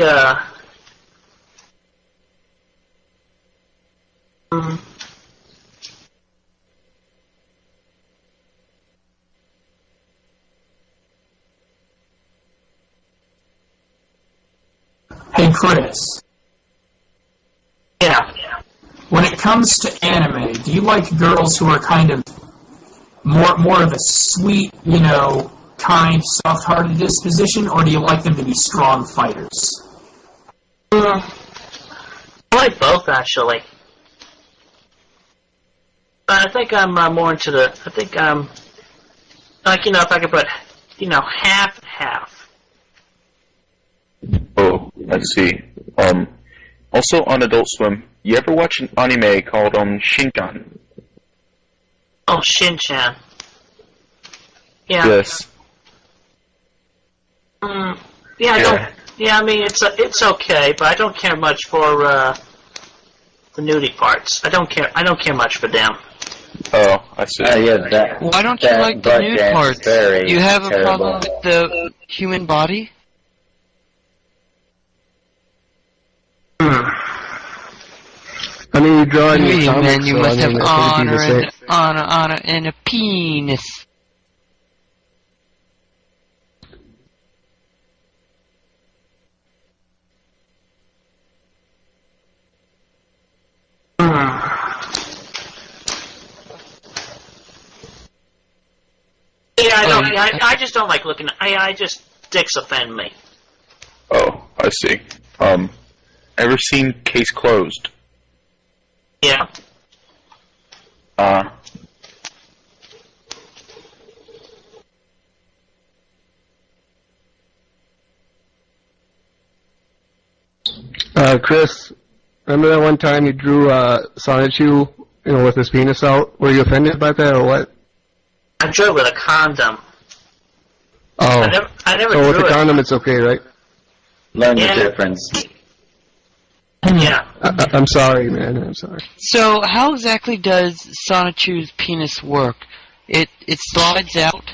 Hey, Chris. Yeah. When it comes to anime, do you like girls who are kind of more of a sweet, kind, soft-hearted disposition, or do you like them to be strong fighters? I like both, actually. I think I'm more into I think I'm, if I could put, half and half. Oh, I see. Also on Adult Swim, you ever watch an anime called Shin-chan? Oh, Shin-chan. Yeah. Yes. Yeah, I mean, it's okay, but I don't care much for, the nudie parts. I don't care much for them. Oh, I see. Why don't you like the nude parts? You have a problem with the human body? I mean, you draw in your You comics, man, you so must I mean, have that's what it'd be the same. honor, and a penis. Yeah, I just don't like looking. Dicks offend me. Oh, I see. Ever seen Case Closed? Yeah. Chris, remember that one time you drew Sonichu, with his penis out? Were you offended by that or what? I drew it with a condom. Oh. I never so drew with the it. condom, it's okay, right? Learn the difference. Yeah. I'm sorry, man. I'm sorry. So, how exactly does Sonichu's penis work? It slides out?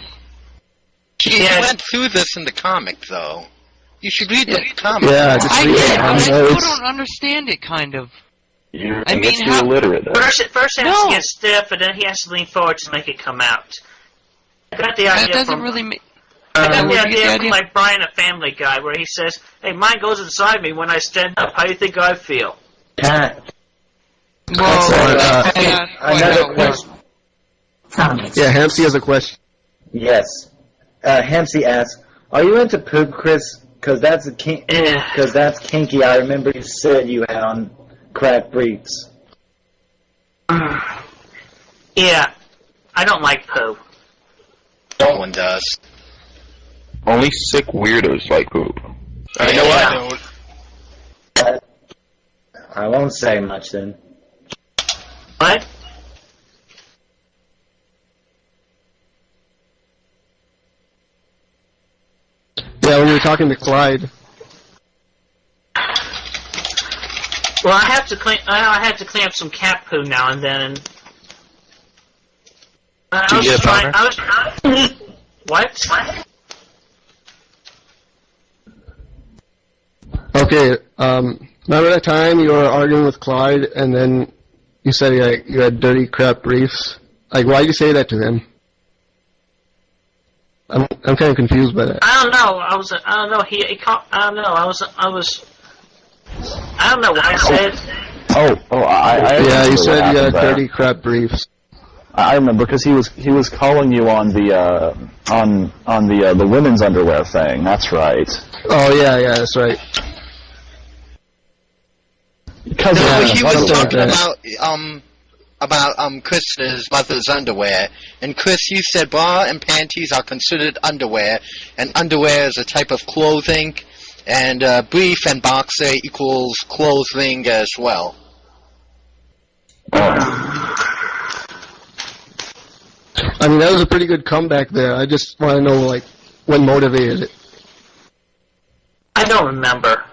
He went through this in the comic, though. You should read the comic. Yeah, I did, but I still don't understand it, kind of. I mean, you're illiterate. First he has to get stiff, and then he has to lean forward to make it come out. I got the idea That doesn't from, really make... I got the Where'd you get idea the from idea? like Brian, a Family Guy, where he says, "Hey, mine goes inside me when I stand up. How do you think I feel?" Pat. Another question. Yeah, Hamsey has a question. Yes. Hamsey asks, "Are you into poop, Chris? Because that's kinky. I remember you said you had on crack briefs." Yeah, I don't like poo. No one does. Only sick weirdos like poop. I know I don't. I won't say much then. What? Yeah, when you were talking to Clyde. Well, I have to clean up some cat poo now and then. And Do you get a boner? What? Okay, remember that time you were arguing with Clyde, and then you said you had dirty crap briefs? Like, why'd you say that to him? I'm kind of confused by that. I don't know. I don't know. I don't know. I don't know what I said. I you said you had there. dirty crap briefs. I remember because he was calling you on the the women's underwear thing. That's right. Oh yeah, that's right. Because He was talking about Chris's mother's underwear, and Chris, you said bra and panties are considered underwear, and underwear is a type of clothing, and brief and boxer equals clothing as well. I mean, that was a pretty good comeback there. I just want to know, like, what motivated it. I don't remember.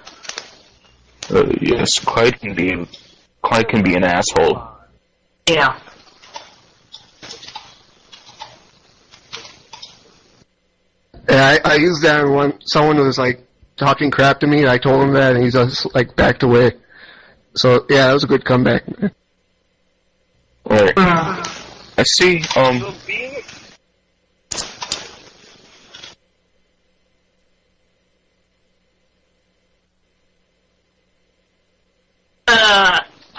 Yes, Clyde can be an asshole. Yeah. Yeah, I used that when someone was like talking crap to me. I told him that, and he's just like backed away. So yeah, that was a good comeback. Alright. I see.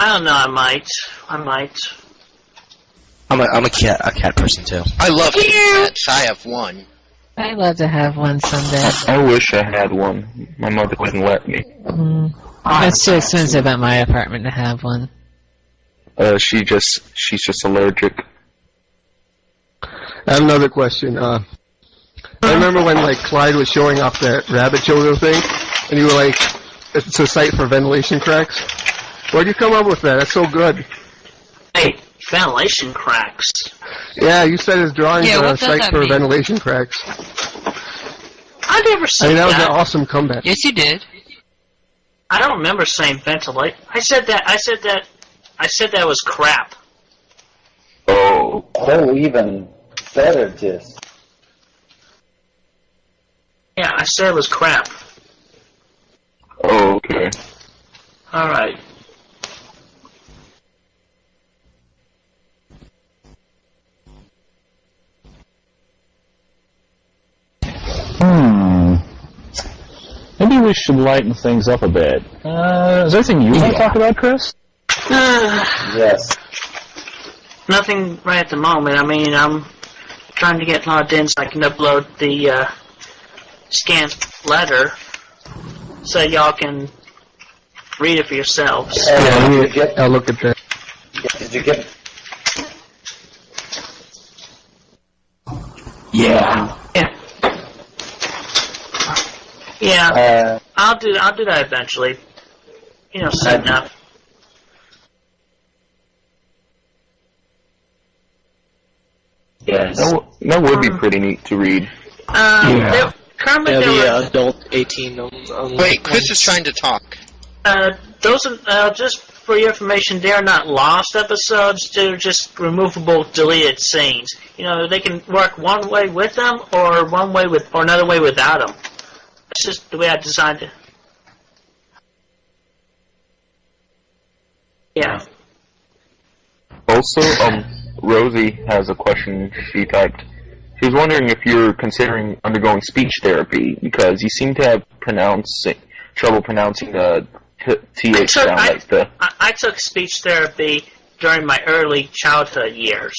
I don't know. I might. I'm a cat person too. I love cats. I have one. I'd love to have one someday. I wish I had one. My mother wouldn't let me. It's too expensive at my apartment to have one. She's just allergic. I have another question. I remember when like Clyde was showing off that rabbit choker thing, and you were like, "It's a site for ventilation cracks." Where'd you come up with that? That's so good. Hey, ventilation cracks. Yeah, you said his drawings are a what does site that for mean? ventilation cracks. I never said I mean, that was that. an awesome comeback. Yes, you did. I don't remember saying ventilate. I said that was crap. Oh. Oh, even better, just. Yeah, I said it was crap. Oh, okay. All right. Maybe we should lighten things up a bit. Is there anything you want to talk about, Chris? Yes. Nothing right at the moment. I mean, I'm trying to get logged in so I can upload the scanned letter so y'all can read it for yourselves. I'll look at that. Did you get? Yeah. Yeah, I'll do that eventually. You know, soon enough. Yes. That would be pretty neat to read. Currently, there were, adult 18 only. Wait, Chris is trying to talk. those are, just for your information, they're not lost episodes. They're just removable, deleted scenes. You know, they can work one way with them, or one way with, or another way without them. That's just the way I designed it. Yeah. Also, Rosie has a question she typed. She was wondering if you're considering undergoing speech therapy, because you seem to have trouble pronouncing the TH sound like the... I took speech therapy during my early childhood years.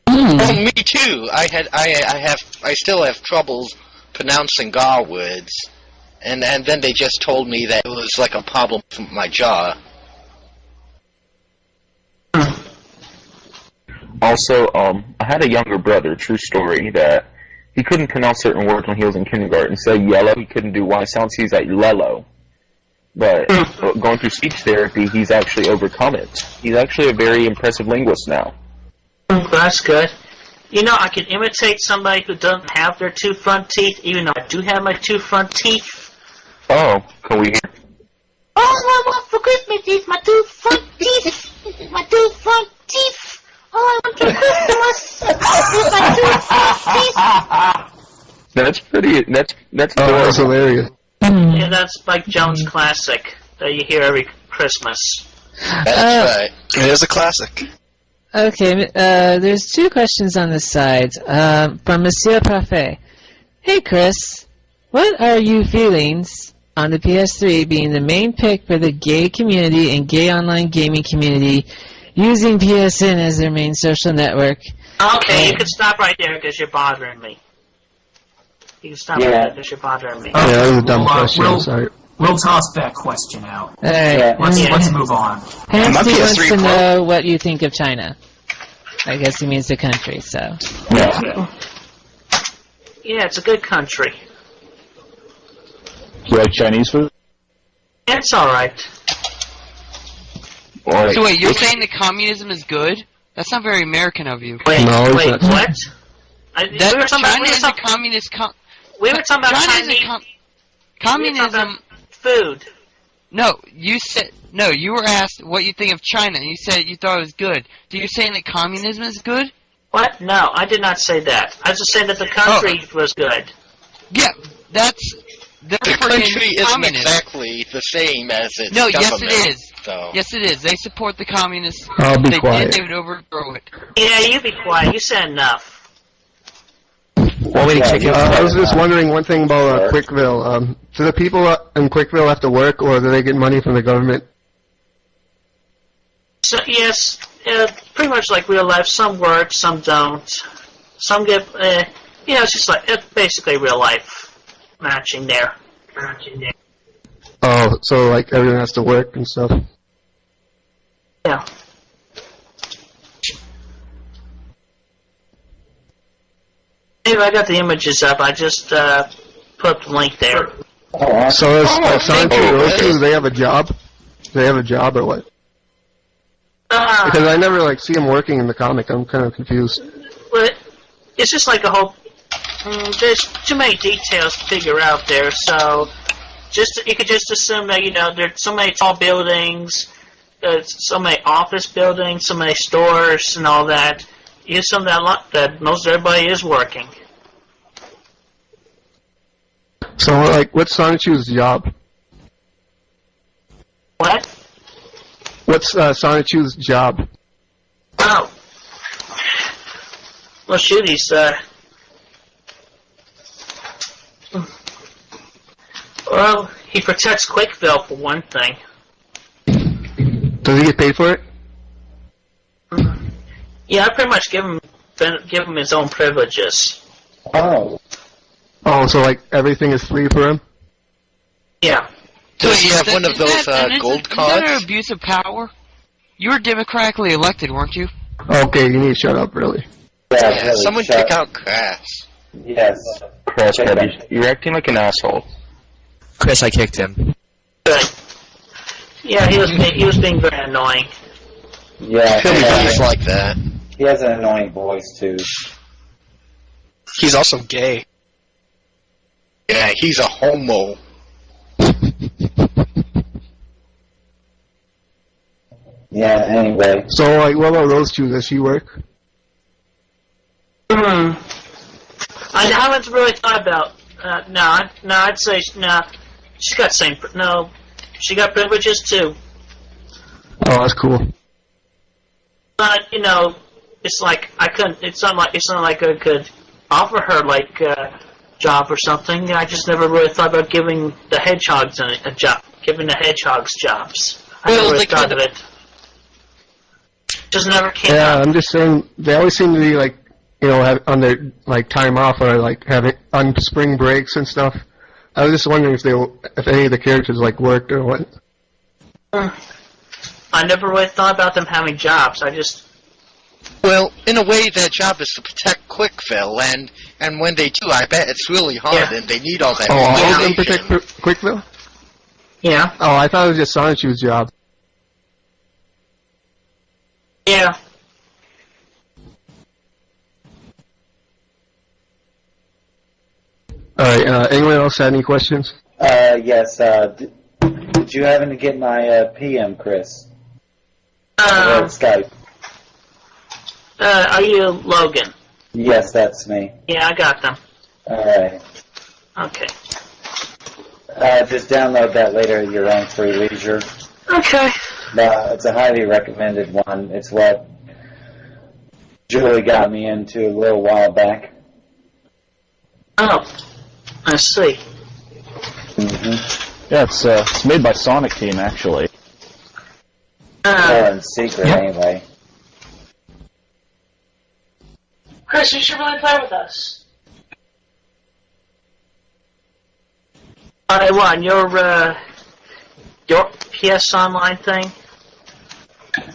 Oh, me too. I still have troubles pronouncing GAR words, and then they just told me that it was like a problem with my jaw. Also, I had a younger brother, true story, that he couldn't pronounce certain words when he was in kindergarten. Instead of yellow, he couldn't do Y sounds, he's like lello. But going through speech therapy, he's actually overcome it. He's actually a very impressive linguist now. That's good. You know, I can imitate somebody who doesn't have their two front teeth, even though I do have my two front teeth. Oh, can we hear? All I want for Christmas is my two front teeth. My two front teeth. All I want for Christmas is my two front teeth. That's pretty. That's that was hilarious. Yeah, that's Mike Jones classic that you hear every Christmas. That's right. It is a classic. Okay, there's two questions on the side from Monsieur Parfait. Hey, Chris, what are your feelings on the PS3 being the main pick for the gay community and gay online gaming community, using PSN as their main social network? Okay, you can stop right there because you're bothering me. You can stop right there because you're bothering me. Yeah, that was a dumb question. Sorry. We'll toss that question out. All right. Let's move on. Hansi wants to know what you think of China. I guess he means the country, so. Yeah, it's a good country. Do you like Chinese food? It's alright. So wait, you're saying that communism is good? That's not very American of you. Wait, what? China is a communist we were talking about China Chinese. Communism. Food. No, you were asked what you think of China, and you said you thought it was good. So you're saying that communism is good? What? No, I did not say that. I was just saying that the country was good. Yeah, that's they're The country freaking isn't communists. exactly the same as its No, yes government. it is. So. Yes it is. They support the communists. I'll be They quiet. did. They would overthrow it. Yeah, you be quiet. You said enough. Want me to check your I was just wondering one thing about Quickville. Do the people in Quickville have to work, or do they get money from the government? So yes, pretty much like real life. Some work, some don't. Some get, it's just like it's basically real life matching there. Oh, so like everyone has to work and stuff. Yeah. Anyway, I got the images up. I just put the link there. So is Sonic and those two, do they have a job? Do they have a job or what? Because I never like see them working in the comic. I'm kind of confused. Well, it's just like a whole. There's too many details to figure out there, so you could just assume that there's so many tall buildings, so many office buildings, so many stores, and all that. You assume that most everybody is working. So like, what's Sonichu's job? What? What's Sonichu's job? Oh. Well, shoot, he's well, he protects Quickville for one thing. Does he get paid for it? Yeah, I pretty much give him his own privileges. Oh. Oh, so like everything is free for him? Yeah. Does he have one of those gold cards? Is that an abuse of power? You were democratically elected, weren't you? Okay, you need to shut up, really. Yeah, Someone kick out Crass. Yes. Crass, you're acting like an asshole. Chris, I kicked him. Good. Yeah, he was being very annoying. Yeah. He's like that. He has an annoying voice too. He's also gay. Yeah, he's a homo. Yeah, anyway. So like, what about those two? Does she work? I haven't really thought about. No, I'd say no. She got she got privileges too. Oh, that's cool. But it's like I couldn't. It's not like I could offer her like a job or something. I just never really thought about giving the hedgehogs a job. Giving the hedgehogs jobs. I never really thought of it. Just never came Yeah, up. I'm just saying they always seem to be like, on their like time off or like having on spring breaks and stuff. I was just wondering if any of the characters like worked or what. I never really thought about them having jobs. Well, in a way, their job is to protect Quickville, and when they do, I bet it's really hard, and they need all that all of them information. protect Quickville? Yeah. Oh, I thought it was just Sonichu's job. Yeah. Alright, anyone else have any questions? Yes, did you happen to get my PM, Chris? Skype. Are you Logan? Yes, that's me. Yeah, I got them. Alright. Okay. Just download that later at your own free leisure. Okay. It's a highly recommended one. It's what Julie got me into a little while back. Oh, I see. Mm-hmm. Yeah, it's made by Sonic Team, actually. In secret, anyway. Chris, you should really play with us. What, your PS Online thing?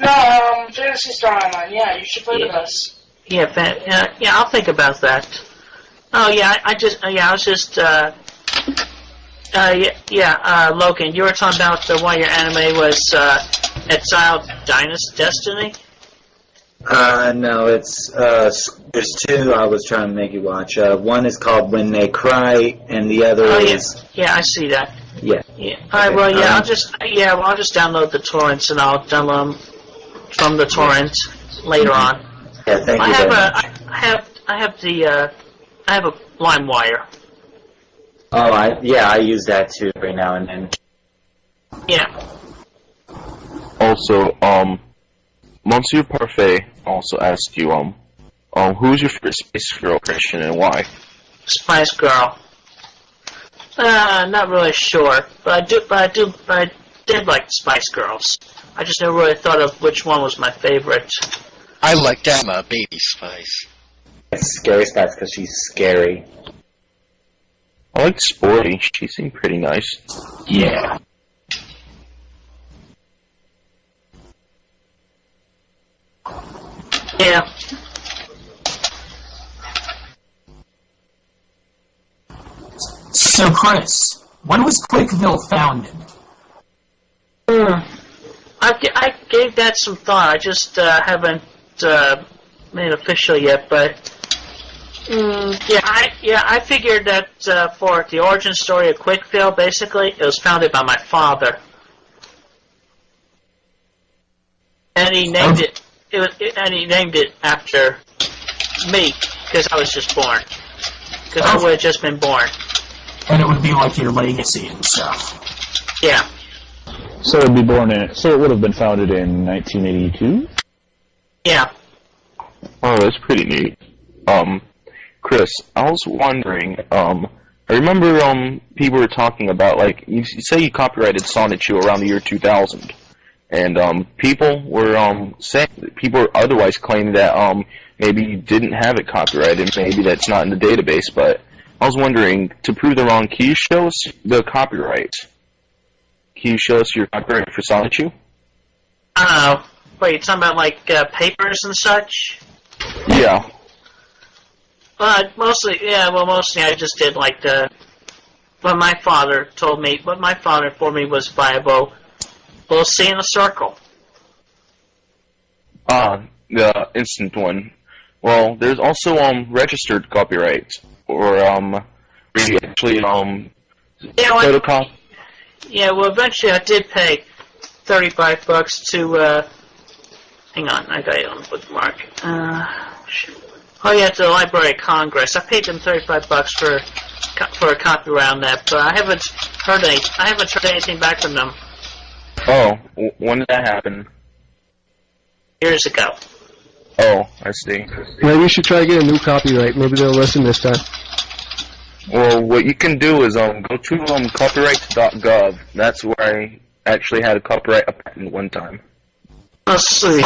No, Fantasy Star Online. Yeah, you should play with us. Yeah, I'll think about that. Oh yeah, Logan, you were talking about why your anime was Exiled Destiny? No, it's, there's two I was trying to make you watch. One is called When They Cry, and the other is... Yeah, I see that. Yeah. Yeah. Alright, well, yeah, I'll just download the torrents, and I'll download them from the torrent later on. Yeah, thank you very much. I have a LimeWire. Oh, I use that too every now and then. Yeah. Also, Monsieur Parfait also asked you, who's your favorite Space Girl, Christian, and why? Spice Girl. Not really sure, but I did like Spice Girls. I just never really thought of which one was my favorite. I like Emma, Baby Spice. Scary Spice because she's scary. I like Sporty. She seemed pretty nice. Yeah. Yeah. So, Chris, when was Quickville founded? I gave that some thought. I just haven't made it official yet, but I figured that for the origin story of Quickville, basically, it was founded by my father, and he named it. And he named it after me because I was just born. Because I would have just been born. And it would be like your legacy and stuff. Yeah. So it would have been founded in 1982? Yeah. Oh, that's pretty neat. Chris, I was wondering, I remember, people were talking about, like, you say you copyrighted Sonichu around the year 2000, and, people were, otherwise claiming that, maybe you didn't have it copyrighted, maybe that's not in the database, but I was wondering, to prove them wrong, can you show us the copyright? Can you show us your copyright for Sonichu? Wait, you're talking about, like, papers and such? Yeah. Mostly I just did, like, what my father told me, what my father informed me was viable. We'll see in a circle. The instant one. Well, there's also, registered copyright, or, where you actually, photocopy. Yeah, well, eventually I did pay $35 to, hang on, I got it on the bookmark. To the Library of Congress. I paid them $35 for a copyright on that, but I haven't heard anything back from them. Oh, when did that happen? Years ago. Oh, I see. Maybe you should try to get a new copyright. Maybe they'll listen this time. Well, what you can do is go to copyright.gov. That's where I actually had a copyright patent one time. Let's see.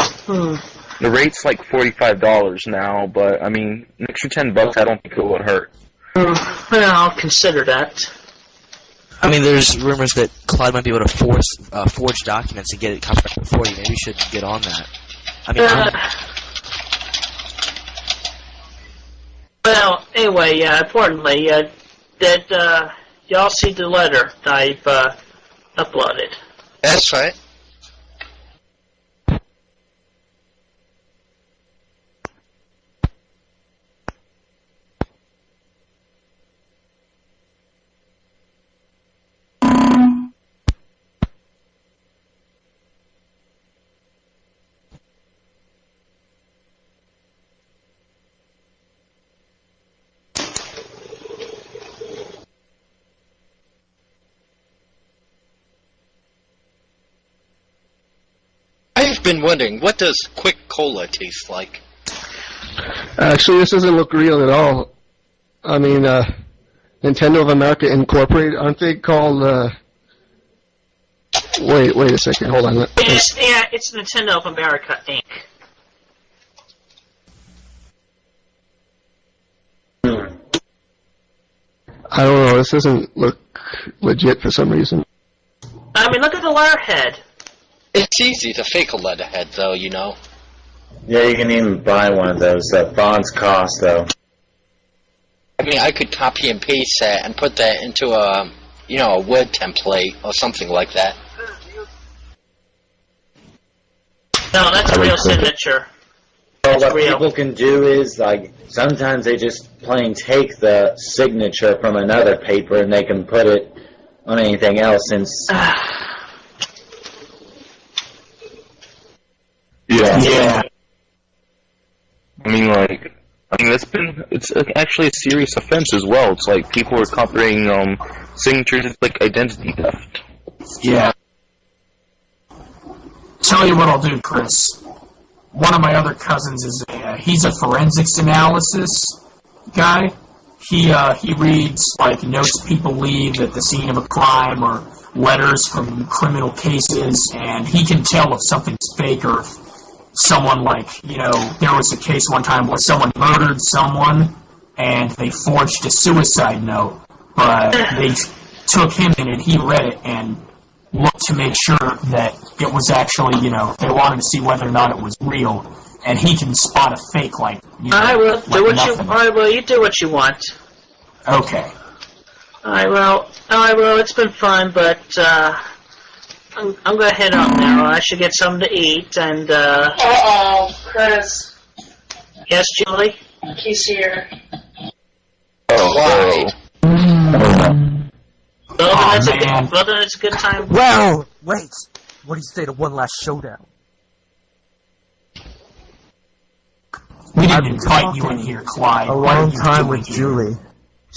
The rate's like $45 now, but I mean, an extra $10 I don't think it would hurt. Well, I'll consider that. I mean, there's rumors that Clyde might be able to forge documents and get it copyrighted for you. Maybe you should get on that. I mean, well, anyway, importantly, did y'all see the letter that I've uploaded? That's right. I've been wondering, what does Quick Cola taste like? Actually, this doesn't look real at all. I mean, Nintendo of America Incorporated, aren't they called, Wait a second, hold on. It's Nintendo of America, Inc. I don't know, this doesn't look legit for some reason. I mean, look at the letterhead. It's easy to fake a letterhead, though, you know. Yeah, you can even buy one of those. Bonds cost, though. I mean, I could copy and paste that and put that into a Word template or something like that. No, that's a real signature. Well, what people can do is, like, sometimes they just plain take the signature from another paper and they can put it on anything else since... Yeah. I mean, and it's actually a serious offense as well. It's like people are copying signatures. It's like identity theft. Yeah. Tell you what I'll do, Chris. One of my other cousins is he's a forensics analysis guy. He reads like notes people leave at the scene of a crime or letters from criminal cases, and he can tell if something's fake or if someone, like, you know, there was a case one time where someone murdered someone and they forged a suicide note, but they took him in and he read it and looked to make sure that it was actually, you know, they wanted to see whether or not it was real, and he can spot a fake, like, you know, I will do what nothing. you. All right, well, you do what you want. Okay. All right, well, it's been fun, but I'm gonna head out now. I should get something to eat, and Chris. Yes, Julie. He's here. Oh. Well, then it's a good time. Well, wait. What do you say to one last showdown? We didn't invite you in here, Clyde. A long time with Julie.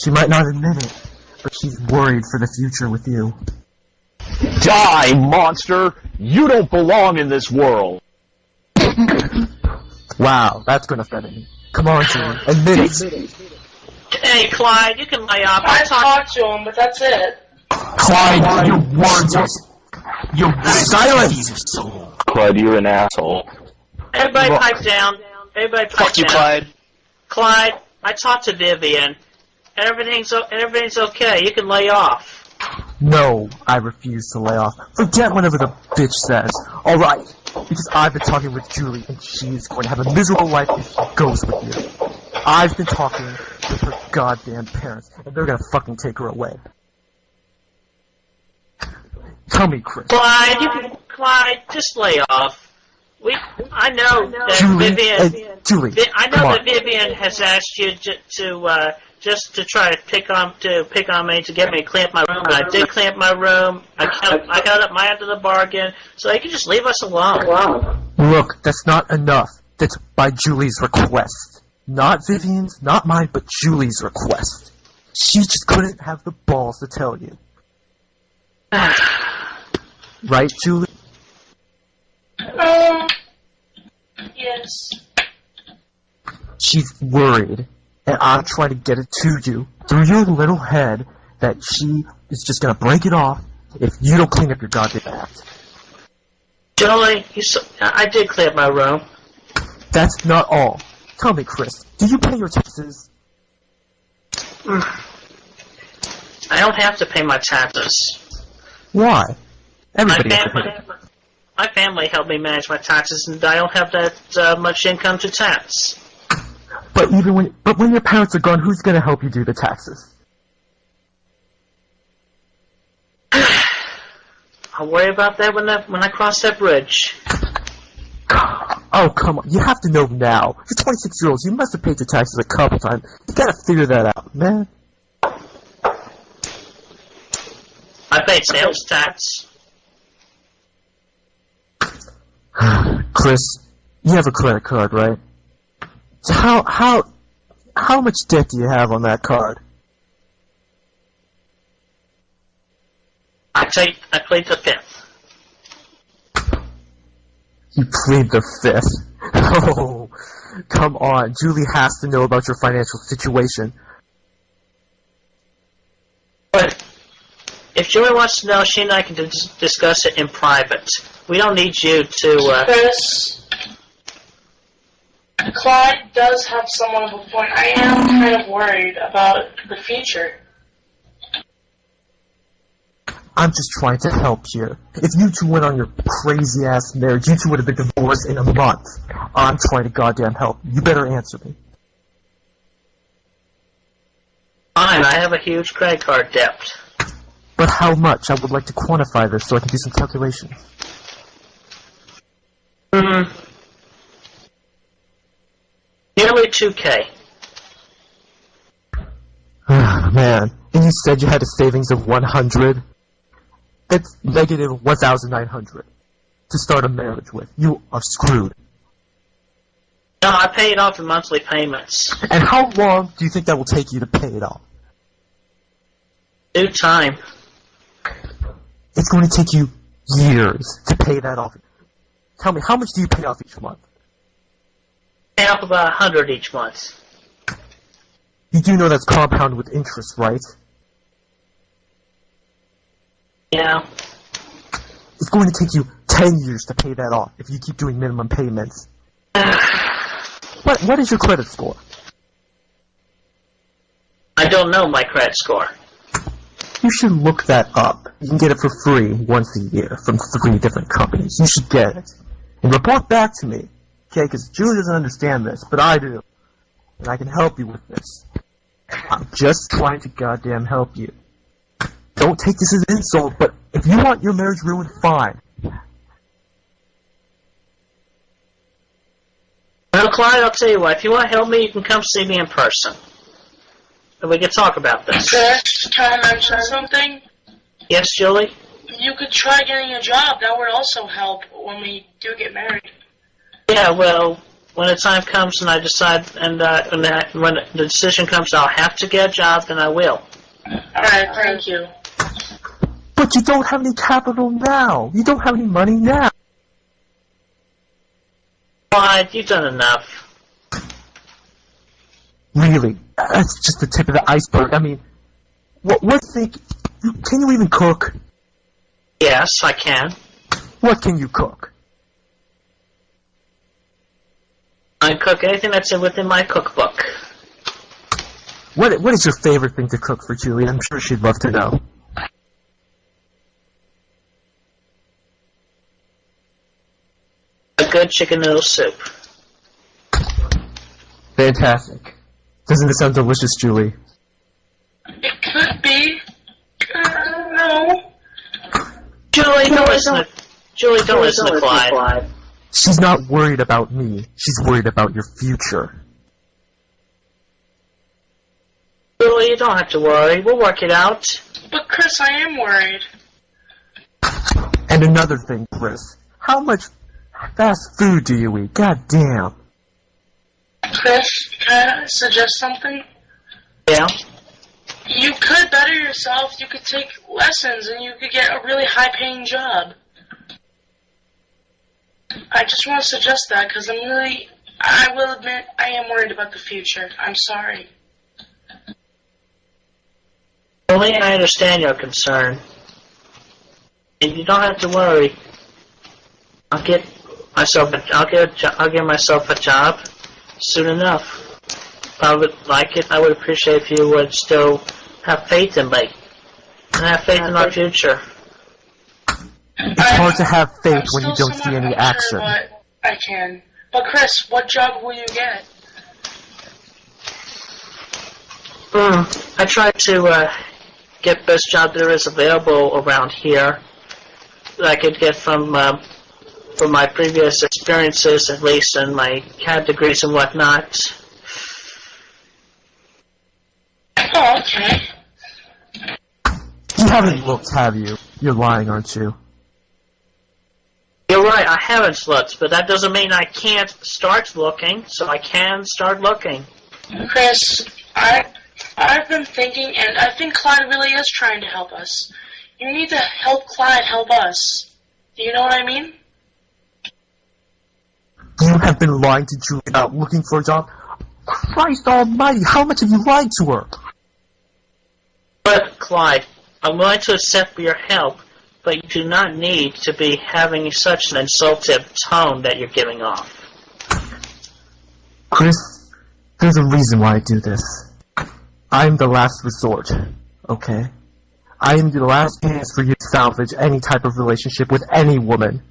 She might not admit it, but she's worried for the future with you. Die, monster! You don't belong in this world! Wow, that's gonna offend me. Come on, Julie, admit it. Hey, Clyde, you can lay off. I talked to him, but that's it. Clyde, your words are... Your silence! Clyde, you're an asshole. Everybody pipe down. Everybody pipe Fuck you, down. Clyde. Clyde, I talked to Vivian. Everything's okay. You can lay off. No, I refuse to lay off. Forget whatever the bitch says. Alright, because I've been talking with Julie, and she's going to have a miserable life if she goes with you. I've been talking with her goddamn parents, and they're gonna fucking take her away. Tell me, Chris. Clyde, just lay off. I know that Julie, Vivian. Julie, I come know on. that Vivian has asked you just to try to pick on me to get me to clean up my room. And I did clean up my room. I got up my end of the bargain, so you can just leave us alone. Look, that's not enough. That's by Julie's request. Not Vivian's, not mine, but Julie's request. She just couldn't have the balls to tell you. Right, Julie? Yes. She's worried, and I'm trying to get it to you through your little head that she is just gonna break it off if you don't clean up your goddamn act. Julie, I did clean up my room. That's not all. Tell me, Chris, do you pay your taxes? I don't have to pay my taxes. Why? Everybody has to pay. My family helped me manage my taxes, and I don't have that much income to tax. But when your parents are gone, who's gonna help you do the taxes? I'll worry about that when I cross that bridge. Oh, come on. You have to know now. You're 26-year-olds. You must have paid your taxes a couple times. You gotta figure that out, man. I paid sales tax. Chris, you have a credit card, right? So how much debt do you have on that card? I plead the fifth. You plead the fifth. Oh, come on. Julie has to know about your financial situation. But if Julie wants to know, she and I can discuss it in private. We don't need you to... Chris, Clyde does have somewhat of a point. I am kind of worried about the future. I'm just trying to help here. If you two went on your crazy-ass marriage, you two would have been divorced in a month. I'm trying to goddamn help. You better answer me. Fine, I have a huge credit card debt. But how much? I would like to quantify this so I can do some calculations. Nearly 2K. Man, and you said you had a savings of 100? That's negative 1,900 to start a marriage with. You are screwed. No, I pay it off in monthly payments. And how long do you think that will take you to pay it off? Due time. It's going to take you years to pay that off. Tell me, how much do you pay off each month? Pay off about 100 each month. You do know that's compounded with interest, right? Yeah. It's going to take you 10 years to pay that off if you keep doing minimum payments. What is your credit score? I don't know my credit score. You should look that up. You can get it for free once a year from 3 different companies. You should get it. And report back to me. Okay, because Julie doesn't understand this, but I do. And I can help you with this. I'm just trying to goddamn help you. Don't take this as an insult, but if you want your marriage ruined, fine. Well, Clyde, I'll tell you what. If you want to help me, you can come see me in person. And we can talk about this. Chris, can I mention something? Yes, Julie? You could try getting a job. That would also help when we do get married. Yeah, well, when the time comes and I decide, and when the decision comes, I'll have to get a job, then I will. Alright, thank you. But you don't have any capital now. You don't have any money now. Clyde, you've done enough. Really? That's just the tip of the iceberg. I mean, can you even cook? Yes, I can. What can you cook? I cook anything that's within my cookbook. What is your favorite thing to cook for Julie? I'm sure she'd love to know. A good chicken noodle soup. Fantastic. Doesn't it sound delicious, Julie? It could be. No. Julie, don't listen to Clyde. She's not worried about me. She's worried about your future. Julie, you don't have to worry. We'll work it out. But Chris, I am worried. And another thing, Chris. How much fast food do you eat? God damn. Chris, can I suggest something? Yeah? You could better yourself. You could take lessons and you could get a really high-paying job. I just want to suggest that because I will admit, I am worried about the future. I'm sorry. Julie, I understand your concern. And you don't have to worry. I'll give myself a job soon enough. If I would like it, I would appreciate if you would still have faith in me. And have faith in our future. It's hard to have faith when you don't see any action. Sure I can. But Chris, what job will you get? I try to get the best job there is available around here that I could get from my previous experiences, at least, and my CAD degrees and whatnot. Oh, okay. You haven't looked, have you? You're lying, aren't you? You're right, I haven't looked, but that doesn't mean I can't start looking, so I can start looking. Chris, I've been thinking, and I think Clyde really is trying to help us. You need to help Clyde help us. Do you know what I mean? You have been lying to Julie about looking for a job? Christ almighty, how much have you lied to her? But, Clyde, I'm willing to accept your help, but you do not need to be having such an insultive tone that you're giving off. Chris, there's a reason why I do this. I'm the last resort, okay? I am the last chance for you to salvage any type of relationship with any woman.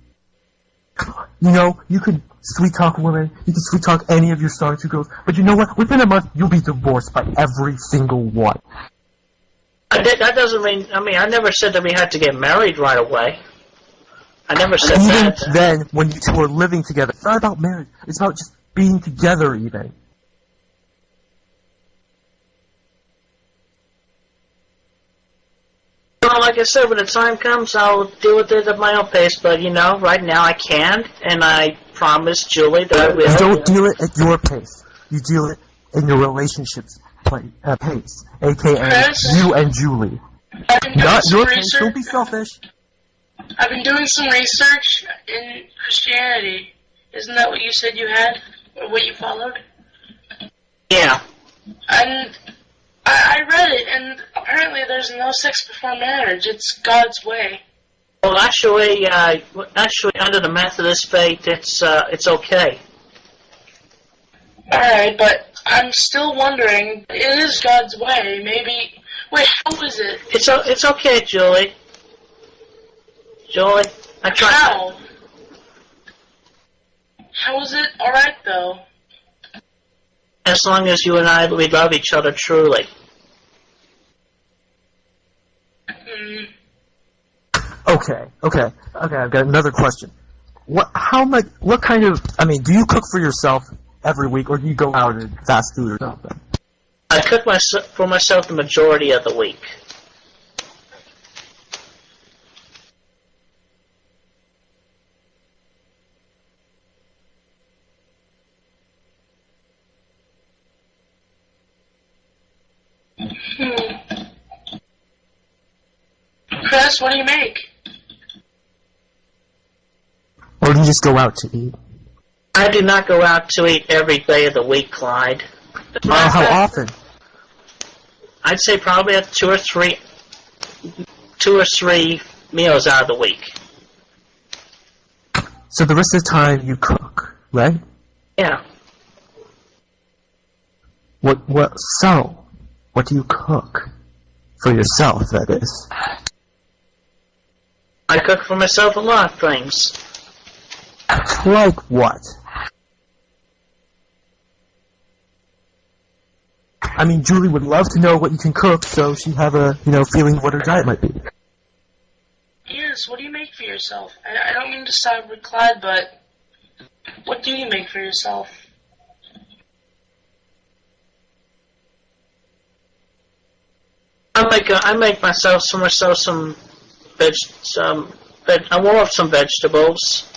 You know, you could sweet-talk women, you can sweet-talk any of your Star 2 girls, but you know what? Within a month, you'll be divorced by every single one. That doesn't mean, I never said that we had to get married right away. I never said Even that. then, when you two are living together, it's not about marriage, it's about just being together even. Well, like I said, when the time comes, I'll deal with it at my own pace. But, right now I can, and I promise Julie that I will. You don't deal it at your pace. You deal it in your relationship's pace, a.k.a. Chris? you and Julie. I've been doing Not some your pace. research. Don't be selfish. I've been doing some research in Christianity. Isn't that what you said you had? Or what you followed? Yeah. And I read it, and apparently there's no sex before marriage. It's God's way. Well, actually, under the Methodist faith, it's okay. Alright, but I'm still wondering, it is God's way, maybe... Wait, how is it? It's okay, Julie. Julie, I try. How? How is it alright, though? As long as you and we love each other truly. Okay. I've got another question. What kind of, do you cook for yourself every week, or do you go out and fast food or something? I cook for myself the majority of the week. Chris, what do you make? Or do you just go out to eat? I do not go out to eat every day of the week, Clyde. How often? I'd say probably at two or three meals out of the week. So the rest of the time you cook, right? Yeah. What do you cook? For yourself, that is. I cook for myself a lot of things. Like what? Julie would love to know what you can cook, so she'd have a, feeling what her diet might be. Yes, what do you make for yourself? I don't mean to side with Clyde, but what do you make for yourself? I make myself some I warm up some vegetables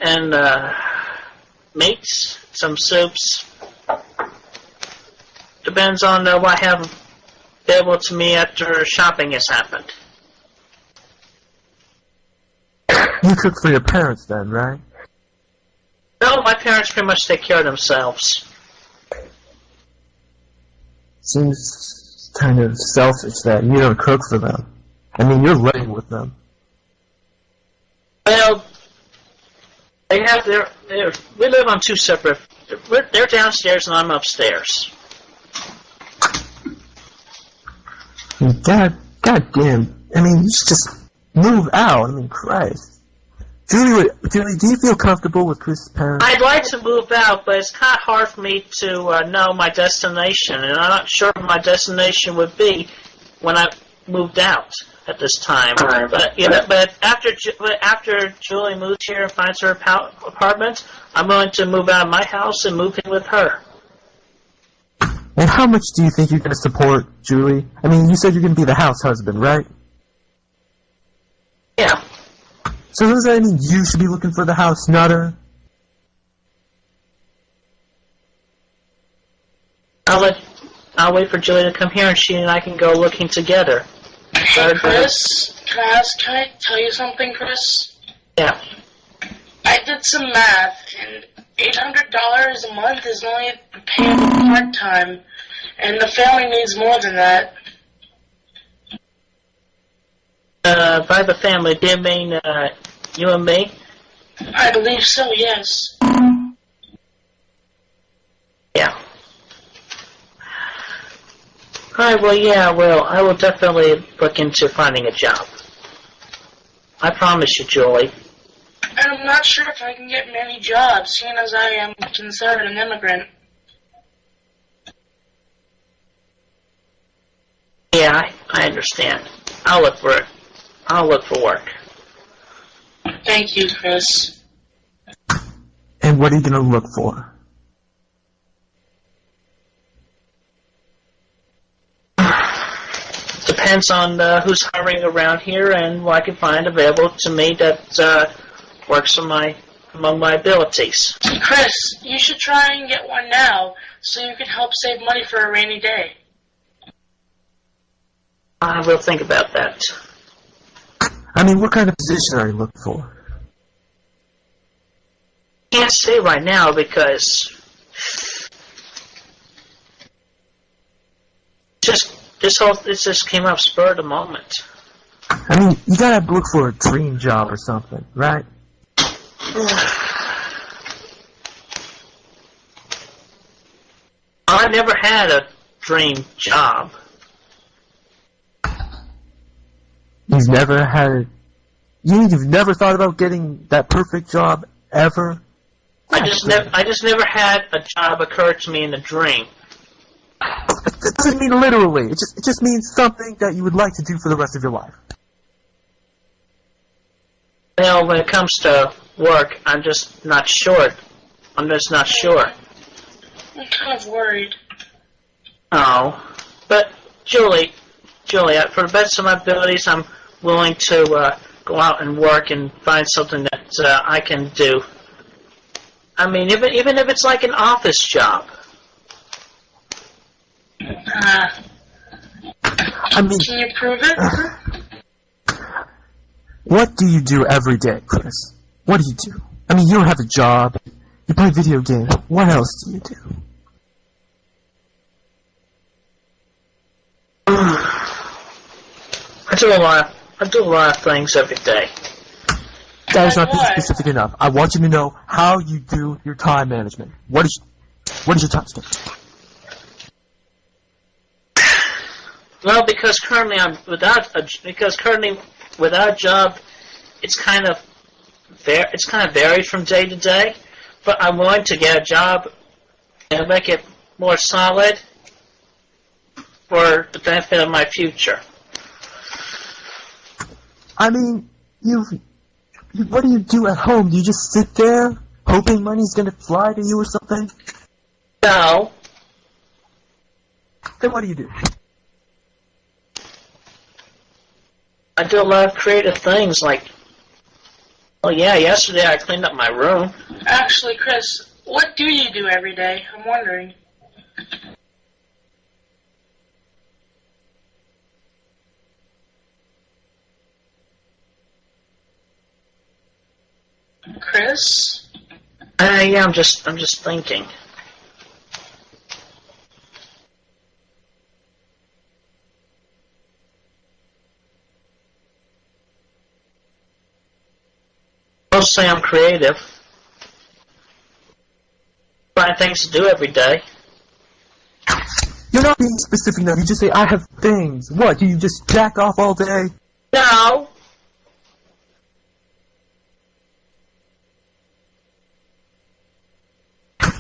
and meats, some soups. Depends on what I have available to me after shopping has happened. You cook for your parents then, right? No, my parents pretty much take care of themselves. Seems kind of selfish that you don't cook for them. You're living with them. Well, they have we live on two separate. They're downstairs and I'm upstairs. God damn. You should just move out. Christ. Julie, do you feel comfortable with Chris's parents? I'd like to move out, but it's kind of hard for me to know my destination, and I'm not sure what my destination would be when I moved out at this time. But after Julie moves here and finds her apartment, I'm going to move out of my house and move in with her. And how much do you think you're going to support Julie? You said you're going to be the house husband, right? Yeah. So does that mean you should be looking for the house, not her? I'll wait for Julie to come here and she and I can go looking together. Hey, Chris, can I tell you something, Chris? Yeah. I did some math, and $800 a month is only payable part-time, and the family needs more than that. By the family, do you mean you and me? I believe so, yes. Yeah. Alright, I will definitely look into finding a job. I promise you, Julie. And I'm not sure if I can get many jobs, seeing as I am considered an immigrant. Yeah, I understand. I'll look for it. I'll look for work. Thank you, Chris. And what are you going to look for? depends on who's hiring around here and what I can find available to me that works among my abilities. Chris, you should try and get one now so you can help save money for a rainy day. I will think about that. I mean, what kind of position are you looking for? Can't say right now because it just came up spur of the moment. I mean, you gotta look for a dream job or something, right? I never had a dream job. You've never thought about getting that perfect job ever? I just never had a job occur to me in a dream. It doesn't mean literally. It just means something that you would like to do for the rest of your life. Well, when it comes to work, I'm just not sure. I'm just not sure. I'm kind of worried. Oh, but Julie, for the best of my abilities, I'm willing to go out and work and find something that I can do. I mean, even if it's like an office job. I mean, can you prove it? What do you do every day, Chris? What do you do? I mean, you don't have a job. You play video games. What else do you do? I do a lot of things every day. That is not being specific enough. I want you to know how you do your time management. What is your time schedule? Well, because currently without a job, it's kind of varied from day to day. But I'm willing to get a job and make it more solid for the benefit of my future. I mean, what do you do at home? Do you just sit there hoping money's gonna fly to you or something? No. Then what do you do? I do a lot of creative things, like, oh yeah, yesterday I cleaned up my room. Actually, Chris, what do you do every day? I'm wondering. Chris? Yeah, I'm just thinking. Mostly I'm creative. Find things to do every day. You're not being specific enough. You just say, I have things. What, do you just jack off all day? No.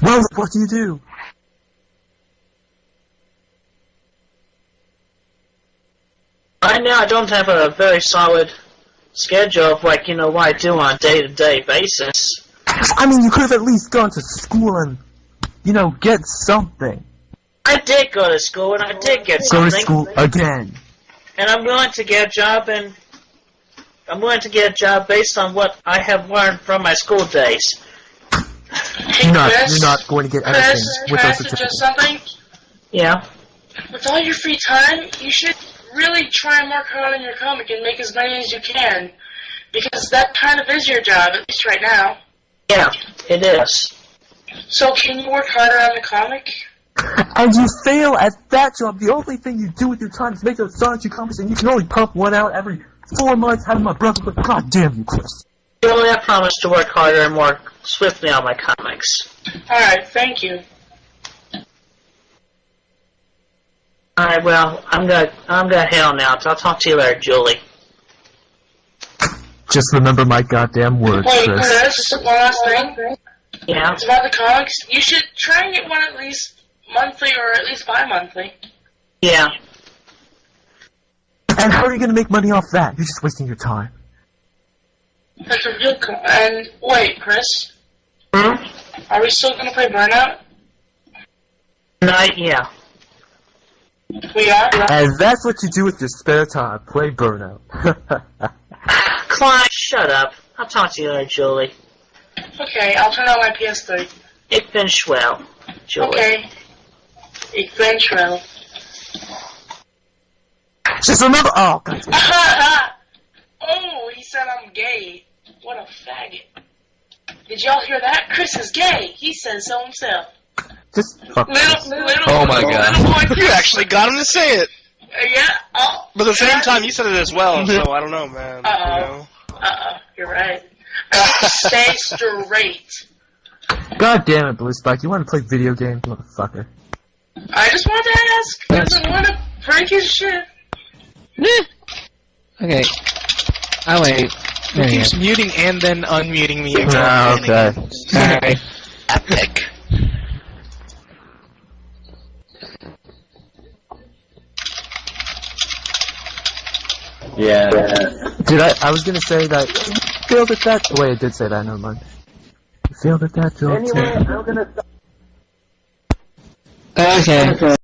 Well, what do you do? Right now I don't have a very solid schedule of, like, what I do on a day-to-day basis. I mean, you could have at least gone to school and, get something. I did go to school, and I did get Go something. to school again. And I'm willing to get a job, based on what I have learned from my school days. Hey, You're not going to get anything Chris, with can I those suggest certificates. something? Yeah. With all your free time, you should really try and work hard on your comic and make as many as you can. Because that kind of is your job, at least right now. Yeah, it is. So can you work harder on the comic? And you fail at that job. The only thing you do with your time is make those Sonic 2 comics, and you can only pump one out every 4 months, having my brother, but god damn you, Chris. Julie, I promise to work harder and more swiftly on my comics. Alright, thank you. Alright, well, I'm gonna head on out. I'll talk to you later, Julie. Just remember my goddamn words, Wait, Chris. Chris, one last thing. Yeah? It's about the comics. You should try and get one at least monthly or at least bi-monthly. Yeah. And how are you going to make money off that? You're just wasting your time. That's a real and wait, Chris. Hmm? Are we still gonna play Burnout? Night, yeah. We are? And that's what you do with your spare time. Play Burnout. Clyde, shut up. I'll talk to you later, Julie. Okay, I'll turn on my PS3. Ich bin schwell, Julie. Okay. Ich bin schwell. Just remember. Oh, God. Oh, he said I'm gay. What a faggot. Did y'all hear that? Chris is gay. He said so himself. Just fuck. Oh my God. Little boy You actually got him to say it. Yeah. Oh. But at the same time, you said it as well, so I don't know, man. Uh-oh. You're right. Stay straight. God damn it, Blue Spike. You want to play video games, motherfucker? I just wanted to ask. Doesn't want to break his shit. Okay. Oh, wait. He keeps muting and then unmuting me again. Ah, okay. Alright. Epic. Yeah. Did I was gonna say that. Feel that. Wait, I did say that. Never mind. Feel that. Okay.